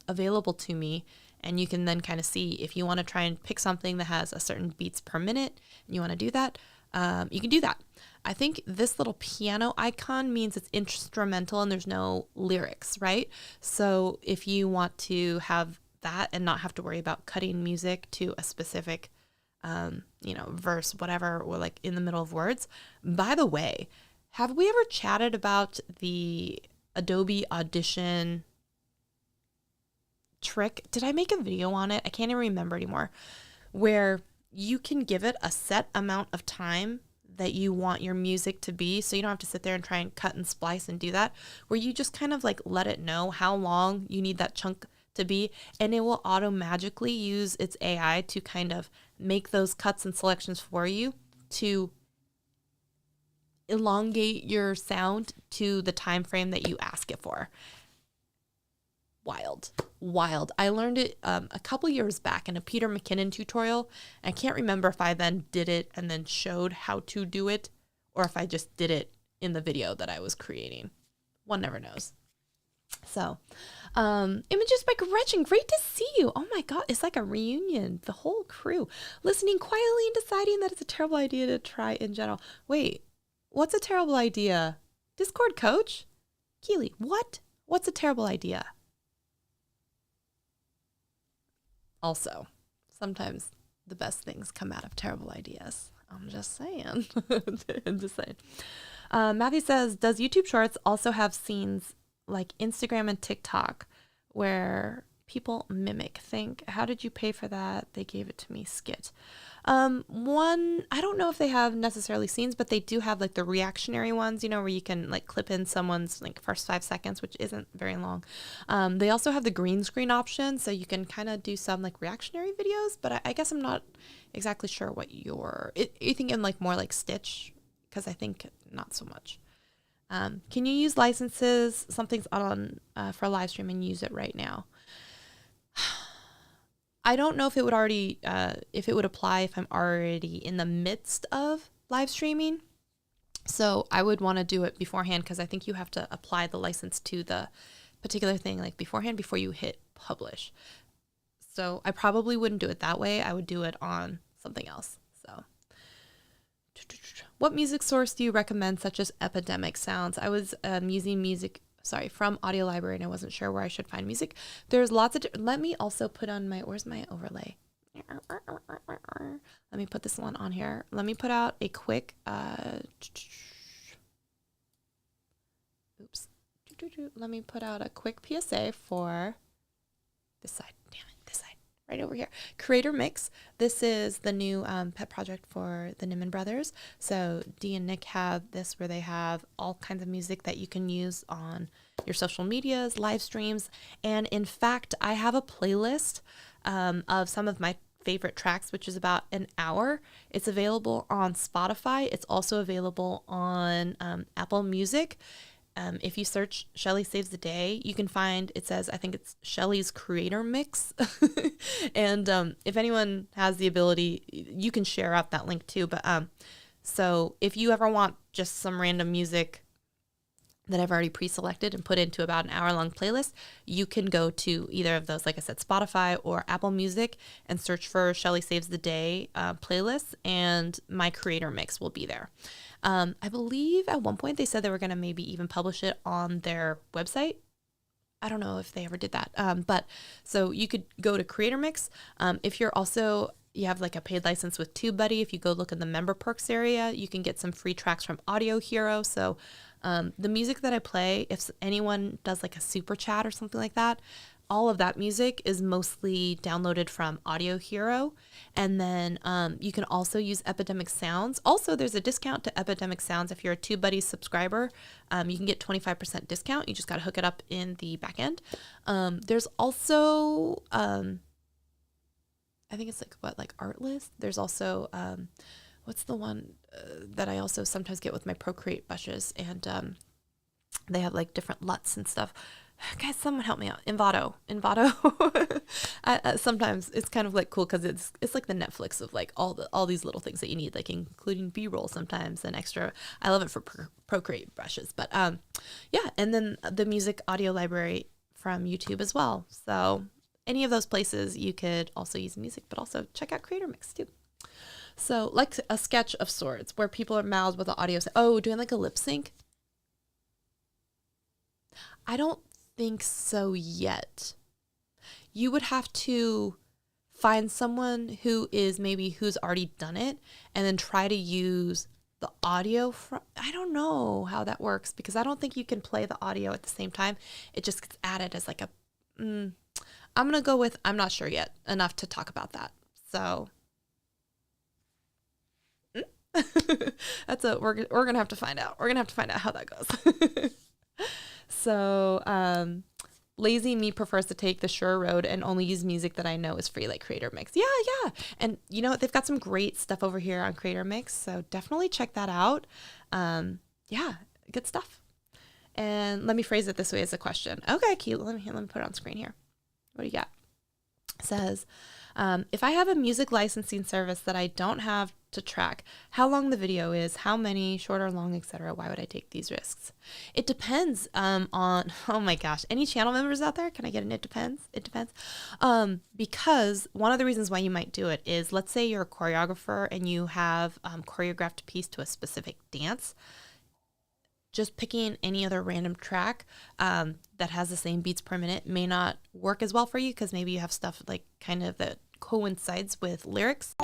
available to me. And you can then kind of see if you want to try and pick something that has a certain beats per minute and you want to do that, you can do that. I think this little piano icon means it's instrumental and there's no lyrics, right? So if you want to have that and not have to worry about cutting music to a specific, verse, whatever, or like in the middle of words. By the way, have we ever chatted about the Adobe Audition trick? Did I make a video on it? I can't even remember anymore, where you can give it a set amount of time that you want your music to be, so you don't have to sit there and try and cut and splice and do that, where you just kind of like let it know how long you need that chunk to be, and it will automatically use its AI to kind of make those cuts and selections for you to elongate your sound to the time frame that you ask it for. Wild. I learned it a couple years back in a Peter McKinnon tutorial. I can't remember if I then did it and then showed how to do it, or if I just did it in the video that I was creating. One never knows. So, Images by Gretchen, great to see you. Oh my God, it's like a reunion. The whole crew listening quietly and deciding that it's a terrible idea to try in general. Wait, what's a terrible idea? Discord coach? Keely, what? What's a terrible idea? Also, sometimes the best things come out of terrible ideas. I'm just saying. I'm just saying. Matthew says, does YouTube Shorts also have scenes like Instagram and TikTok where people mimic? Think, how did you pay for that? They gave it to me skit. One, I don't know if they have necessarily scenes, but they do have like the reactionary ones, you know, where you can like clip in someone's like first 5 seconds, which isn't very long. They also have the green screen option, so you can kind of do some like reactionary videos, but I guess I'm not exactly sure what you're thinking, like more like Stitch, because I think not so much. Can you use licenses? Something's on for live stream and use it right now. I don't know if it would already, if it would apply if I'm already in the midst of live streaming. So I would want to do it beforehand, because I think you have to apply the license to the particular thing like beforehand before you hit publish. So I probably wouldn't do it that way. I would do it on something else. So what music source do you recommend, such as Epidemic Sounds? I was using music from Audio Library, and I wasn't sure where I should find music. There's lots of, let me also put on my, where's my overlay? Let me put this one on here. Let me put out a quick, let me put out a quick PSA for this side. Damn it, this side. Right over here. Creator Mix. This is the new pet project for the Niman brothers. So Dee and Nick have this, where they have all kinds of music that you can use on your social medias, live streams. And in fact, I have a playlist of some of my favorite tracks, which is about an hour. It's available on Spotify. It's also available on Apple Music. If you search Shelly Saves the Day, you can find, it says, I think it's Shelly's Creator Mix. And if anyone has the ability, you can share out that link too. But so if you ever want just some random music that I've already pre-selected and put into about an hour-long playlist, you can go to either of those, like I said, Spotify or Apple Music, and search for Shelly Saves the Day playlists, and my Creator Mix will be there. I believe at one point they said they were going to maybe even publish it on their website. I don't know if they ever did that. But so you could go to Creator Mix. If you have like a paid license with TubeBuddy, if you go look in the member perks area, you can get some free tracks from Audio Hero. So the music that I play, if anyone does like a super chat or something like that, all of that music is mostly downloaded from Audio Hero. And then you can also use Epidemic Sounds. Also, there's a discount to Epidemic Sounds. If you're a TubeBuddy subscriber, you can get 25% discount. You just got to hook it up in the back end. There's also, I think it's like Artlist. There's also, what's the one that I also sometimes get with my Procreate brushes? And they have like different LUTs and stuff. Guys, someone help me out. Envato. Sometimes it's kind of like cool, because it's like the Netflix of like all these little things that you need, like including B-roll sometimes and extra. I love it for Procreate brushes. But yeah, and then the music audio library from YouTube as well. So any of those places you could also use music, but also check out Creator Mix too. So like a sketch of sorts where people are mouthed with the audio. Doing like a lip sync. I don't think so yet. You would have to find someone who's already done it, and then try to use the audio from, I don't know how that works, because I don't think you can play the audio at the same time. It just gets added as like I'm going to go with, I'm not sure yet enough to talk about that. So we're going to have to find out. We're going to have to find out how that goes. So, lazy me prefers to take the sure road and only use music that I know is free, like Creator Mix. Yeah. And you know what? They've got some great stuff over here on Creator Mix, so definitely check that out. Yeah, good stuff. And let me phrase it this way as a question. Okay, cute. Let me put it on screen here. What do you got? It says, if I have a music licensing service that I don't have to track how long the video is, how many, short or long, etc., why would I take these risks? It depends on, oh my gosh, any channel members out there? Can I get an it depends? It depends. Because one of the reasons why you might do it is, let's say you're a choreographer and you have choreographed a piece to a specific dance. Just picking any other random track that has the same beats per minute may not work as well for you, because maybe you have stuff like kind of that coincides with lyrics.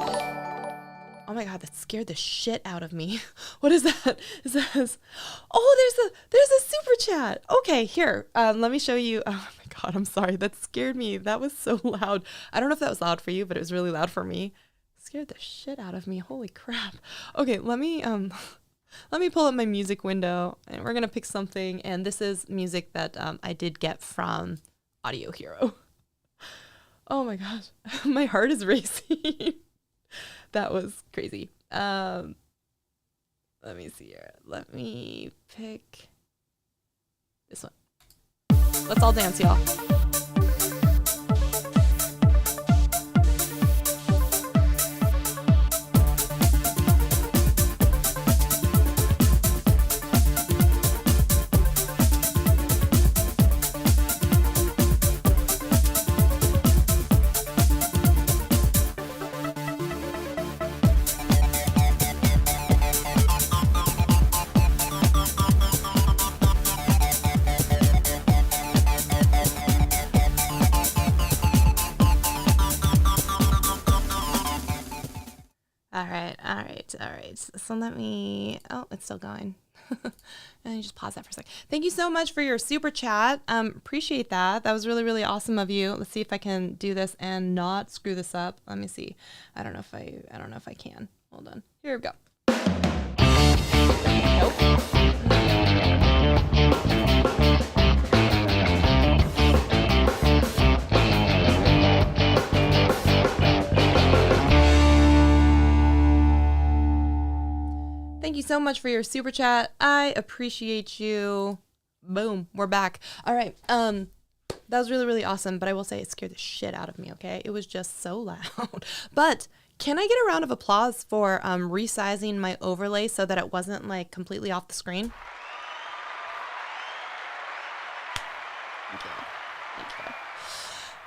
Oh my God, that scared the shit out of me. What is that? It says, oh, there's a super chat. Okay, here, let me show you. Oh my God, I'm sorry. That scared me. That was so loud. I don't know if that was loud for you, but it was really loud for me. It scared the shit out of me. Holy crap. Okay, let me pull up my music window and we're gonna pick something. And this is music that I did get from Audio Hero. Oh my gosh, my heart is racing. That was crazy. Let me see here. Let me pick this one. Let's all dance, y'all. All right. So let me, oh, it's still going. And just pause that for a sec. Thank you so much for your super chat. Appreciate that. That was really, really awesome of you. Let's see if I can do this and not screw this up. Let me see. I don't know if I can. Hold on. Here we go. Nope. Thank you so much for your super chat. I appreciate you. Boom, we're back. All right. That was really, really awesome. But I will say it scared the shit out of me. Okay, it was just so loud. But can I get a round of applause for resizing my overlay so that it wasn't like completely off the screen? Thank you. Thank you.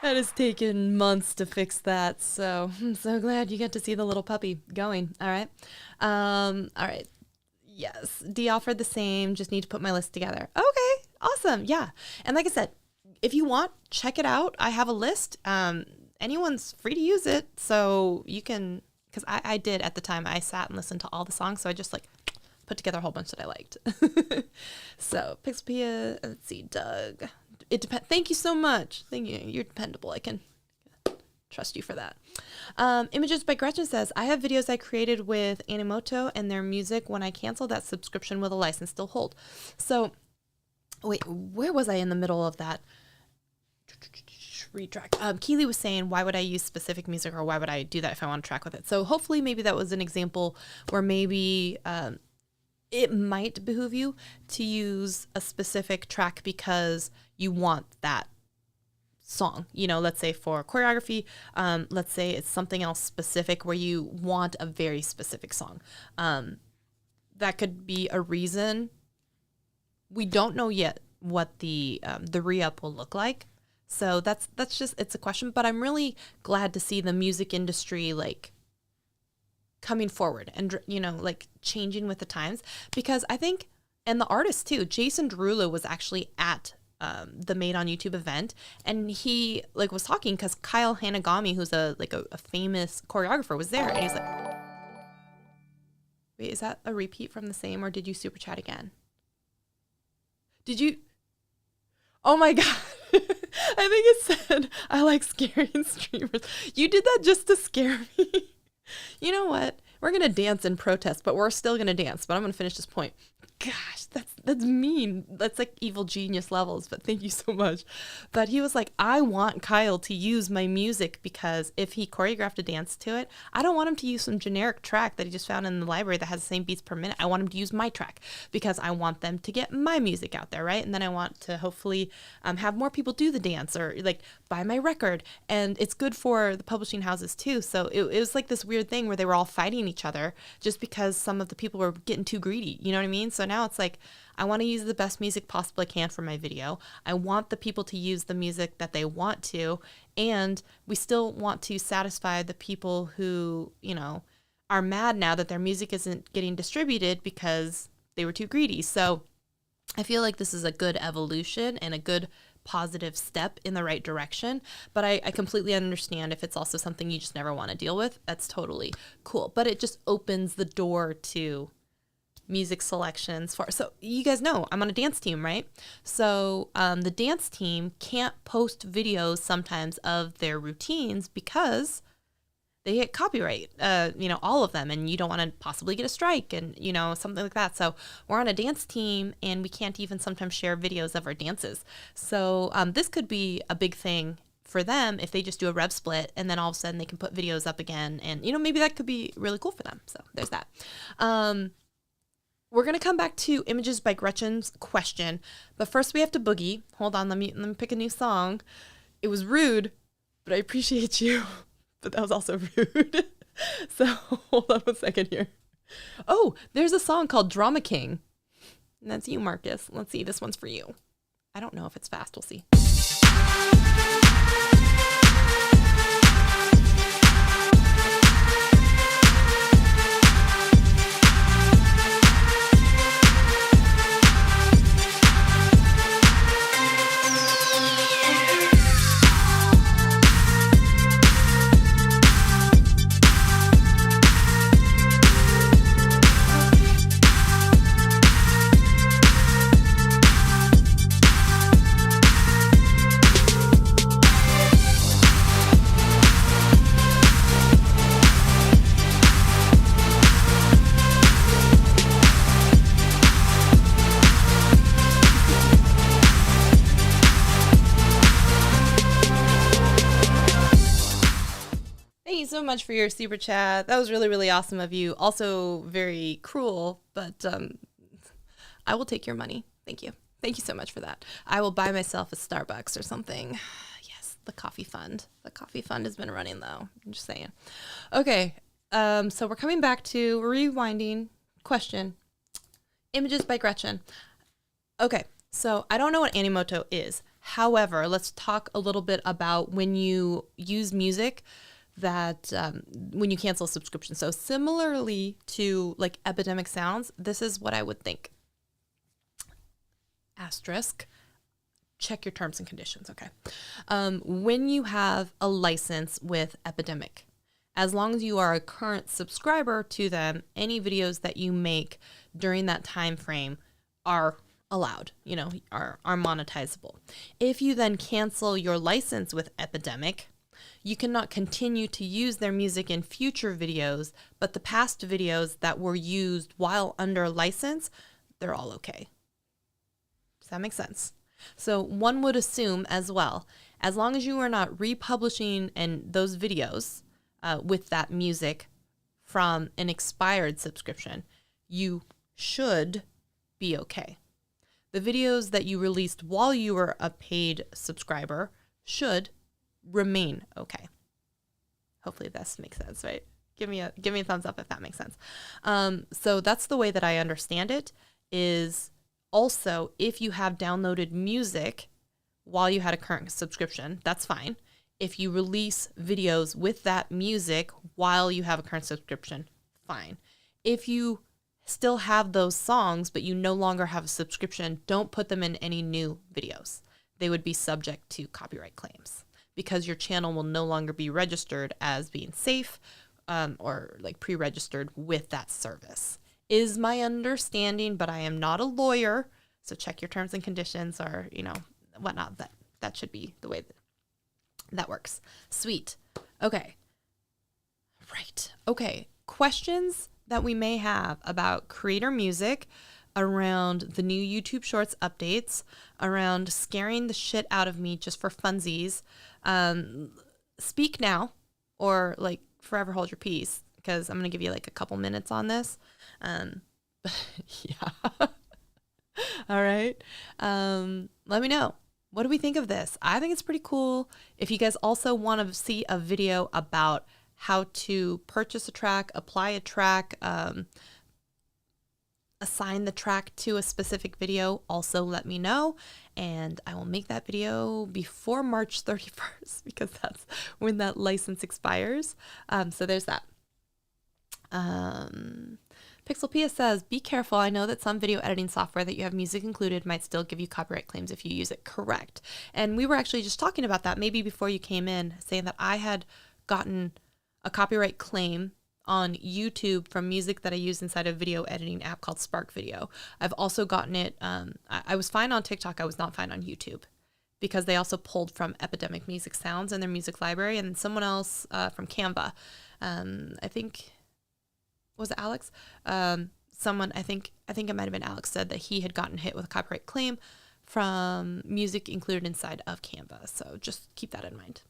That has taken months to fix that, so I'm so glad you get to see the little puppy going. All right. All right. Yes. D offered the same. Just need to put my list together. Okay. Awesome. Yeah. And like I said, if you want, check it out. I have a list. Anyone's free to use it, so you can. Because I did at the time. I sat and listened to all the songs, so I just like put together a whole bunch that I liked. So Pixelpia. Let's see, Doug. It depends. Thank you so much. Thank you. You're dependable. I can trust you for that. Images by Gretchen says, I have videos I created with Animoto and their music. When I cancel that subscription, will the license still hold? So, wait, where was I in the middle of that? Retrack. Keely was saying, why would I use specific music, or why would I do that if I want to track with it? So hopefully maybe that was an example where maybe it might behoove you to use a specific track because you want that song. You know, let's say for choreography, let's say it's something else specific where you want a very specific song. That could be a reason. We don't know yet what the re-up will look like. So that's just, it's a question, but I'm really glad to see the music industry like coming forward and, you know, like changing with the times, because I think, and the artist too, Jason Derulo was actually at the Made on YouTube event, and he like was talking because Kyle Hanagami, who's a famous choreographer, was there, and he's like, wait, is that a repeat from the same, or did you super chat again? Did you? Oh my God. I think it said, I like scaring streamers. You did that just to scare me. You know what? We're going to dance in protest, but we're still going to dance. But I'm going to finish this point. Gosh, that's mean. That's like evil genius levels, but thank you so much. But he was like, I want Kyle to use my music because if he choreographed a dance to it, I don't want him to use some generic track that he just found in the library that has the same beats per minute. I want him to use my track because I want them to get my music out there, right? And then I want to hopefully have more people do the dance or like buy my record. And it's good for the publishing houses too. So it was like this weird thing where they were all fighting each other just because some of the people were getting too greedy. You know what I mean? So now it's like, I want to use the best music possible I can for my video. I want the people to use the music that they want to, and we still want to satisfy the people who, you know, are mad now that their music isn't getting distributed because they were too greedy. So I feel like this is a good evolution and a good positive step in the right direction. But I completely understand if it's also something you just never want to deal with. That's totally cool. But it just opens the door to music selections for, so you guys know I'm on a dance team, right? So the dance team can't post videos sometimes of their routines because they hit copyright, all of them, and you don't want to possibly get a strike and, something like that. So we're on a dance team and we can't even sometimes share videos of our dances. So this could be a big thing for them if they just do a rev split and then all of a sudden they can put videos up again. And, maybe that could be really cool for them. So there's that. We're going to come back to Images by Gretchen's question, but first we have to boogie. Hold on, let me pick a new song. It was rude, but I appreciate you. But that was also rude. So hold on a second here. Oh, there's a song called Drama King. And that's you, Marcus. Let's see, this one's for you. I don't know if it's fast, we'll see. So much for your super chat. That was really, really awesome of you. Also very cruel, but I will take your money. Thank you. Thank you so much for that. I will buy myself a Starbucks or something. Yes, the coffee fund. The coffee fund has been running though. I'm just saying. Okay, so we're coming back to rewinding question. Images by Gretchen. Okay, so I don't know what Animoto is. However, let's talk a little bit about when you use music that when you cancel a subscription. So similarly to like Epidemic Sounds, this is what I would think. Asterisk, check your terms and conditions, okay? When you have a license with Epidemic, as long as you are a current subscriber to them, any videos that you make during that time frame are allowed, are monetizable. If you then cancel your license with Epidemic, you cannot continue to use their music in future videos, but the past videos that were used while under license, they're all okay. Does that make sense? So one would assume as well, as long as you are not republishing and those videos with that music from an expired subscription, you should be okay. The videos that you released while you were a paid subscriber should remain okay. Hopefully this makes sense, right? Give me a thumbs up if that makes sense. So that's the way that I understand it. Is also if you have downloaded music while you had a current subscription, that's fine. If you release videos with that music while you have a current subscription, fine. If you still have those songs but you no longer have a subscription, don't put them in any new videos. They would be subject to copyright claims, because your channel will no longer be registered as being safe or like pre-registered with that service, is my understanding, but I am not a lawyer. So check your terms and conditions or, whatnot. That should be the way that works. Sweet. Okay. Right. Okay. Questions that we may have about creator music, around the new YouTube Shorts updates, around scaring the shit out of me just for funsies. Speak now or like forever hold your peace, because I'm going to give you like a couple minutes on this. Yeah. All right. Let me know. What do we think of this? I think it's pretty cool. If you guys also want to see a video about how to purchase a track, apply a track, assign the track to a specific video, also let me know, and I will make that video before March 31st because that's when that license expires. So there's that. Pixelpia says, be careful. I know that some video editing software that you have music included might still give you copyright claims if you use it. Correct. And we were actually just talking about that maybe before you came in, saying that I had gotten a copyright claim on YouTube from music that I use inside a video editing app called Spark Video. I've also gotten it. I was fine on TikTok. I was not fine on YouTube because they also pulled from Epidemic Music Sounds in their music library, and someone else from Canva. I think, was it Alex? Someone, I think it might have been Alex, said that he had gotten hit with a copyright claim from music included inside of Canva. So just keep that in mind.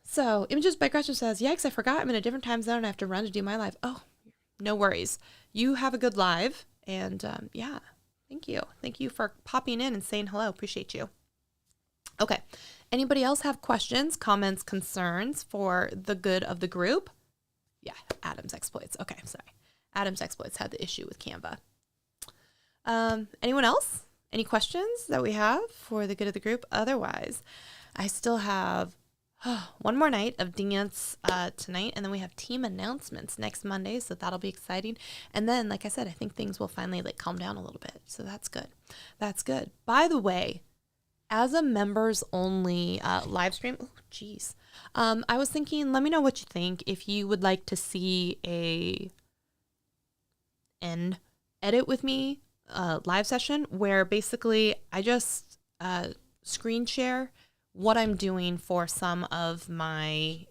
So Images by Gretchen says, yikes, I forgot I'm in a different time zone and I have to run to do my live. Oh, no worries. You have a good live. And yeah, thank you. Thank you for popping in and saying hello. Appreciate you. Okay. Anybody else have questions, comments, concerns for the good of the group? Yeah, Adam's exploits. Okay, sorry. Adam's exploits had the issue with Canva. Anyone else? Any questions that we have for the good of the group? Otherwise, I still have one more night of dance tonight, and then we have team announcements next Monday, so that'll be exciting. And then, like I said, I think things will finally calm down a little bit, so that's good. That's good. By the way, as a members only live stream, oh geez, I was thinking, let me know what you think if you would like to see an edit with me live session where basically I just screen share what I'm doing for some of my,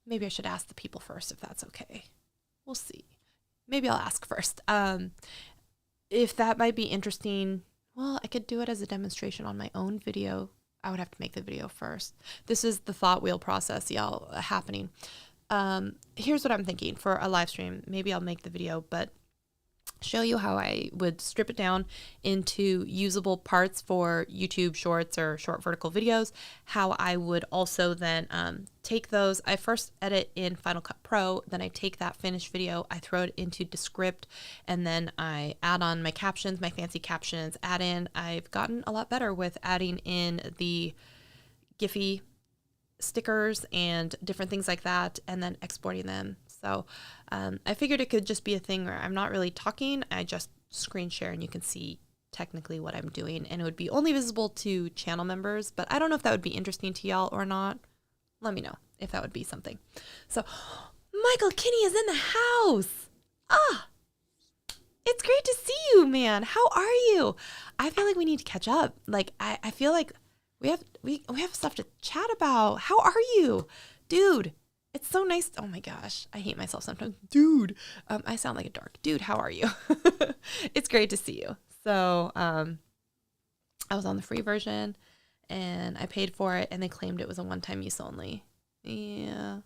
maybe I should ask the people first if that's okay. We'll see. Maybe I'll ask first. If that might be interesting, well, I could do it as a demonstration on my own video. I would have to make the video first. This is the thought wheel process, y'all, happening. Here's what I'm thinking for a live stream. Maybe I'll make the video, but show you how I would strip it down into usable parts for YouTube shorts or short vertical videos, how I would also then take those. I first edit in Final Cut Pro, then I take that finished video, I throw it into Descript, and then I add on my captions, my fancy captions, add in. I've gotten a lot better with adding in the Giphy stickers and different things like that, and then exporting them. So I figured it could just be a thing where I'm not really talking, I just screen share and you can see technically what I'm doing, and it would be only visible to channel members, but I don't know if that would be interesting to y'all or not. Let me know if that would be something. So Michael Kinney is in the house. It's great to see you, man. How are you? I feel like we need to catch up. Like I feel like we have stuff to chat about. How are you? Dude, it's so nice. Oh my gosh. I hate myself sometimes. Dude, I sound like a dork. Dude, how are you? It's great to see you. So I was on the free version and I paid for it and they claimed it was a one-time use only. Yeah.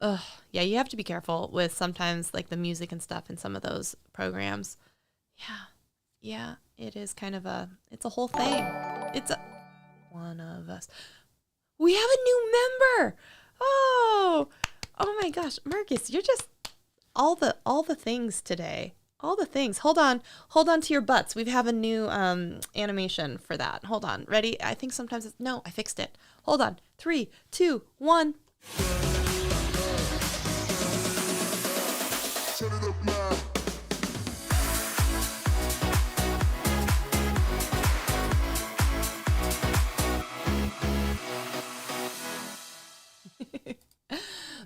Ugh. Yeah, you have to be careful with sometimes like the music and stuff in some of those programs. Yeah, it is kind of it's a whole thing. It's one of us. We have a new member. Oh my gosh, Marcus, you're just all the things today. All the things. Hold on to your butts. We have a new animation for that. Hold on. Ready? I think sometimes no, I fixed it. Hold on. 3, 2, 1. Shut it up now.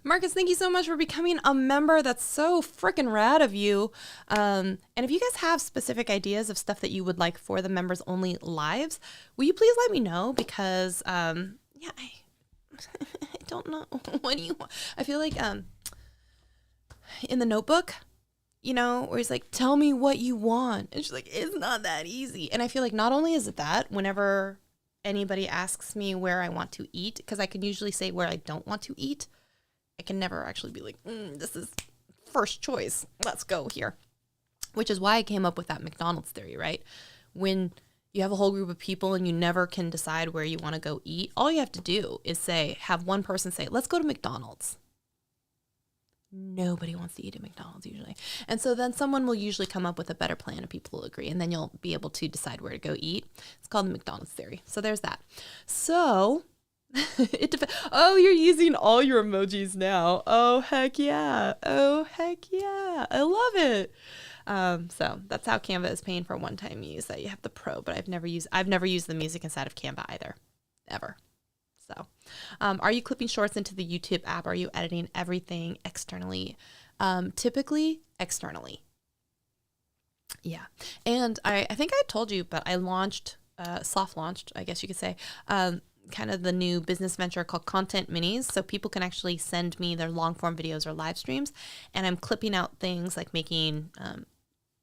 Marcus, thank you so much for becoming a member. That's so freaking rad of you. And if you guys have specific ideas of stuff that you would like for the members only lives, will you please let me know? Because I don't know. What do you want? I feel like in The Notebook, where he's like, tell me what you want. And she's like, it's not that easy. And I feel like not only is it that, whenever anybody asks me where I want to eat, because I can usually say where I don't want to eat, I can never actually be like, this is first choice. Let's go here. Which is why I came up with that McDonald's theory, right? When you have a whole group of people and you never can decide where you want to go eat, all you have to do is have one person say, let's go to McDonald's. Nobody wants to eat at McDonald's usually. And so then someone will usually come up with a better plan and people will agree. And then you'll be able to decide where to go eat. It's called the McDonald's theory. So there's that. So Oh, you're using all your emojis now. Oh, heck yeah. Oh, heck yeah. I love it. So that's how Canva is paying for one-time use, that you have the pro, but I've never used the music inside of Canva either, ever. So, are you clipping shorts into the YouTube app? Are you editing everything externally? Typically externally. Yeah. And I think I told you, but I launched, soft launched, I guess you could say, kind of the new business venture called Content Minis. So people can actually send me their long form videos or live streams, and I'm clipping out things like making,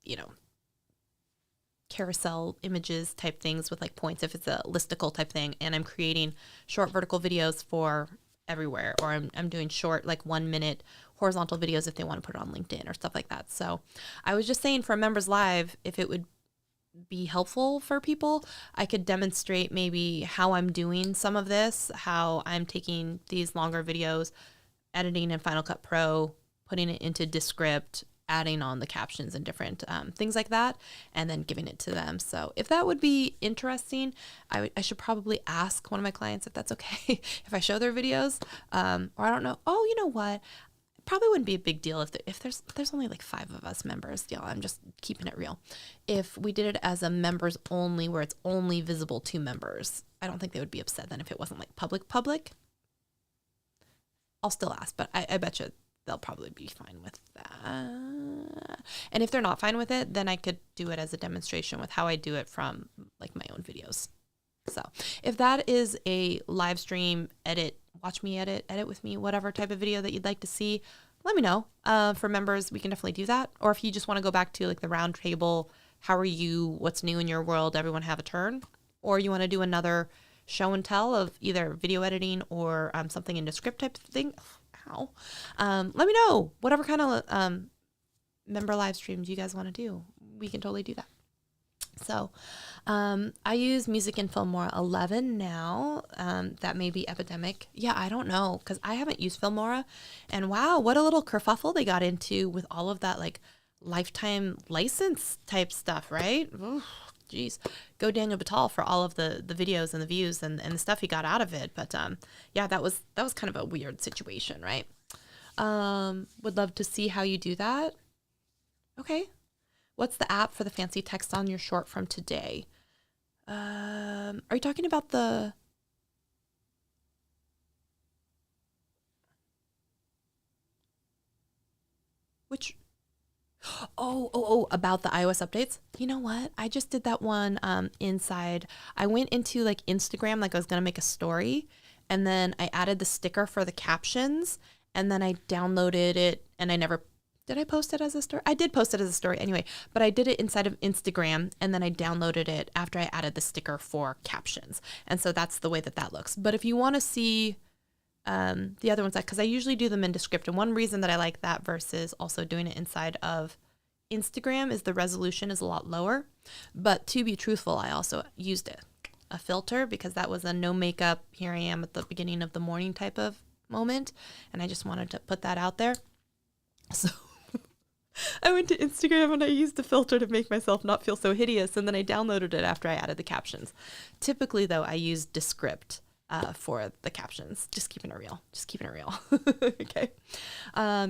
you know, carousel images type things with like points if it's a listicle type thing, and I'm creating short vertical videos for everywhere, or I'm doing short like 1 minute horizontal videos if they want to put it on LinkedIn or stuff like that. So I was just saying, for members live, if it would be helpful for people, I could demonstrate maybe how I'm doing some of this, how I'm taking these longer videos, editing in Final Cut Pro, putting it into Descript, adding on the captions and different things like that, and then giving it to them. So if that would be interesting, I should probably ask one of my clients if that's okay if I show their videos, or I don't know. Oh, you know what? Probably wouldn't be a big deal if there's only like 5 of us members. Y'all, I'm just keeping it real. If we did it as a members only, where it's only visible to members, I don't think they would be upset then if it wasn't like public. I'll still ask, but I bet you they'll probably be fine with that. And if they're not fine with it, then I could do it as a demonstration with how I do it from like my own videos. So if that is a live stream edit, watch me edit with me, whatever type of video that you'd like to see, let me know. For members, we can definitely do that. Or if you just want to go back to like the round table, how are you, what's new in your world, everyone have a turn, or you want to do another show and tell of either video editing or something in the script type of thing, let me know. Whatever kind of member live streams you guys want to do, we can totally do that. So I use Music in Filmora 11 now. That may be epidemic. Yeah, I don't know, because I haven't used Filmora. And wow, what a little kerfuffle they got into with all of that like lifetime license type stuff, right? Geez, go Daniel Batal for all of the videos and the views and the stuff he got out of it. But yeah, that was kind of a weird situation, right? Would love to see how you do that. Okay. What's the app for the fancy text on your short from today? Are you talking about the... Which... Oh, about the iOS updates. You know what? I just did that one inside. I went into like Instagram, like I was going to make a story, and then I added the sticker for the captions, and then I downloaded it, and I never... Did I post it as a story? I did post it as a story anyway, but I did it inside of Instagram, and then I downloaded it after I added the sticker for captions. And so that's the way that looks. But if you want to see the other ones, because I usually do them in Descript, and one reason that I like that versus also doing it inside of Instagram is the resolution is a lot lower. But to be truthful, I also used a filter, because that was a no makeup, here I am at the beginning of the morning type of moment, and I just wanted to put that out there. So I went to Instagram and I used a filter to make myself not feel so hideous, and then I downloaded it after I added the captions. Typically, though, I use Descript for the captions. Just keeping it real. Okay.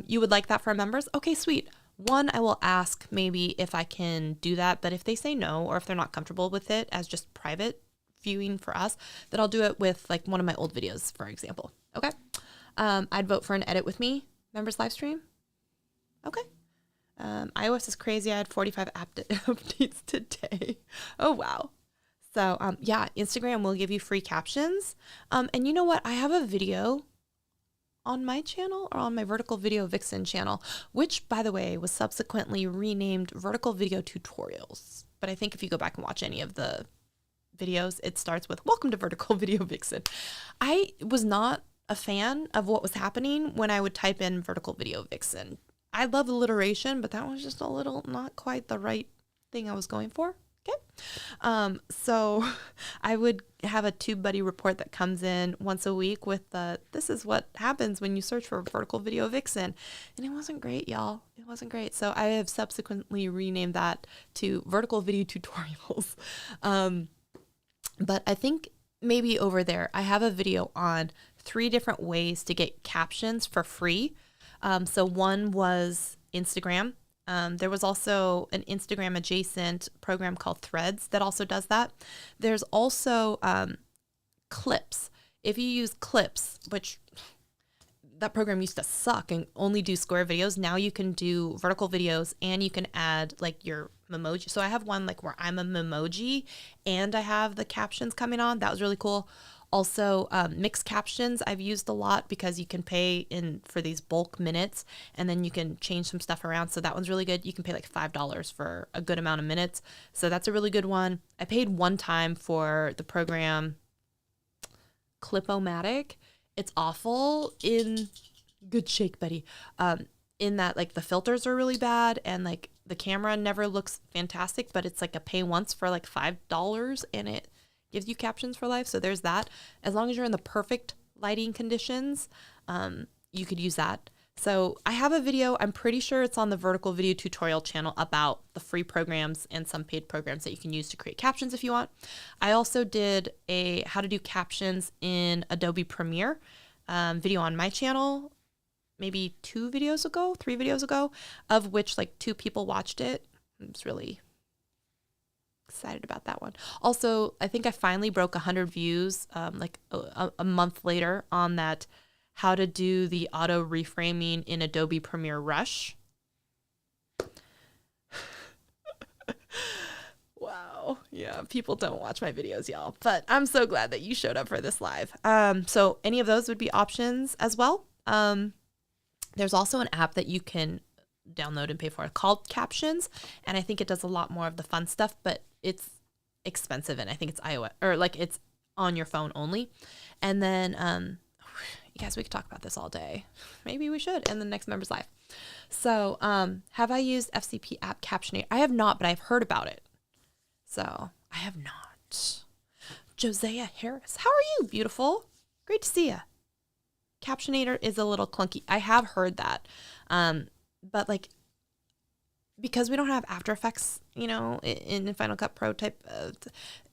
You would like that for our members? Okay, sweet. One, I will ask maybe if I can do that, but if they say no, or if they're not comfortable with it as just private viewing for us, then I'll do it with like one of my old videos, for example. Okay. I'd vote for an edit with me members live stream. Okay. iOS is crazy. I had 45 app updates today. Oh, wow. So, yeah, Instagram will give you free captions. And you know what? I have a video on my channel, or on my Vertical Video Vixen channel, which, by the way, was subsequently renamed Vertical Video Tutorials. But I think if you go back and watch any of the videos, it starts with "Welcome to Vertical Video Vixen." I was not a fan of what was happening when I would type in Vertical Video Vixen. I love alliteration, but that was just a little not quite the right thing I was going for. Okay. So I would have a TubeBuddy report that comes in once a week with this is what happens when you search for Vertical Video Vixen. And it wasn't great, y'all. It wasn't great. So I have subsequently renamed that to Vertical Video Tutorials. But I think maybe over there, I have a video on 3 different ways to get captions for free. So one was Instagram. There was also an Instagram adjacent program called Threads that also does that. There's also Clips. If you use Clips, which that program used to suck and only do square videos, now you can do vertical videos and you can add like your memoji. So I have one like where I'm a memoji and I have the captions coming on. That was really cool. Also, mixed captions I've used a lot because you can pay in for these bulk minutes and then you can change some stuff around. So that one's really good. You can pay like $5 for a good amount of minutes. So that's a really good one. I paid one time for the program Clip-O-Matic. It's awful in good shake, buddy. In that like the filters are really bad and like the camera never looks fantastic, but it's like a pay once for like $5 and it gives you captions for life. So there's that. As long as you're in the perfect lighting conditions, you could use that. So I have a video, I'm pretty sure it's on the Vertical Video Tutorial channel about the free programs and some paid programs that you can use to create captions if you want. I also did a how to do captions in Adobe Premiere video on my channel, maybe 3 videos ago, of which like 2 people watched it. I was really excited about that one. Also, I think I finally broke 100 views like a month later on that how to do the auto reframing in Adobe Premiere Rush. Wow. Yeah, people don't watch my videos, y'all. But I'm so glad that you showed up for this live. So any of those would be options as well. There's also an app that you can download and pay for called Captions. And I think it does a lot more of the fun stuff, but it's expensive. And I think it's iOS or like it's on your phone only. And then, you guys, we could talk about this all day. Maybe we should in the next Members Live. So have I used FCP app captioning? I have not, but I've heard about it. So I have not. Josiah Harris, how are you, beautiful? Great to see you. Captionator is a little clunky. I have heard that. But like, because we don't have After Effects, you know, in Final Cut Pro type,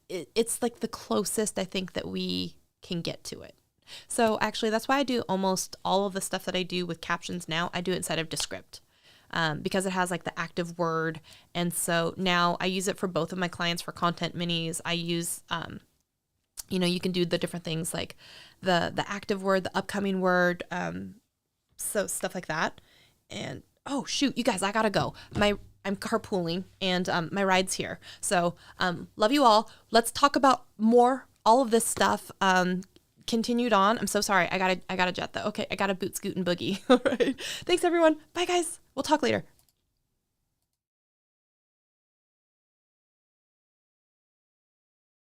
it's like the closest I think that we can get to it. So actually, that's why I do almost all of the stuff that I do with captions now. I do it inside of Descript because it has like the active word. And so now I use it for both of my clients for content minis. I use, you know, you can do the different things like the active word, the upcoming word, so stuff like that. And oh shoot, you guys, I gotta go. I'm carpooling and my ride's here. So love you all. Let's talk about all of this stuff. Continued on. I'm so sorry. I gotta jet though. Okay, I gotta boot, scoot, and boogie. All right. Thanks everyone. Bye guys. We'll talk later.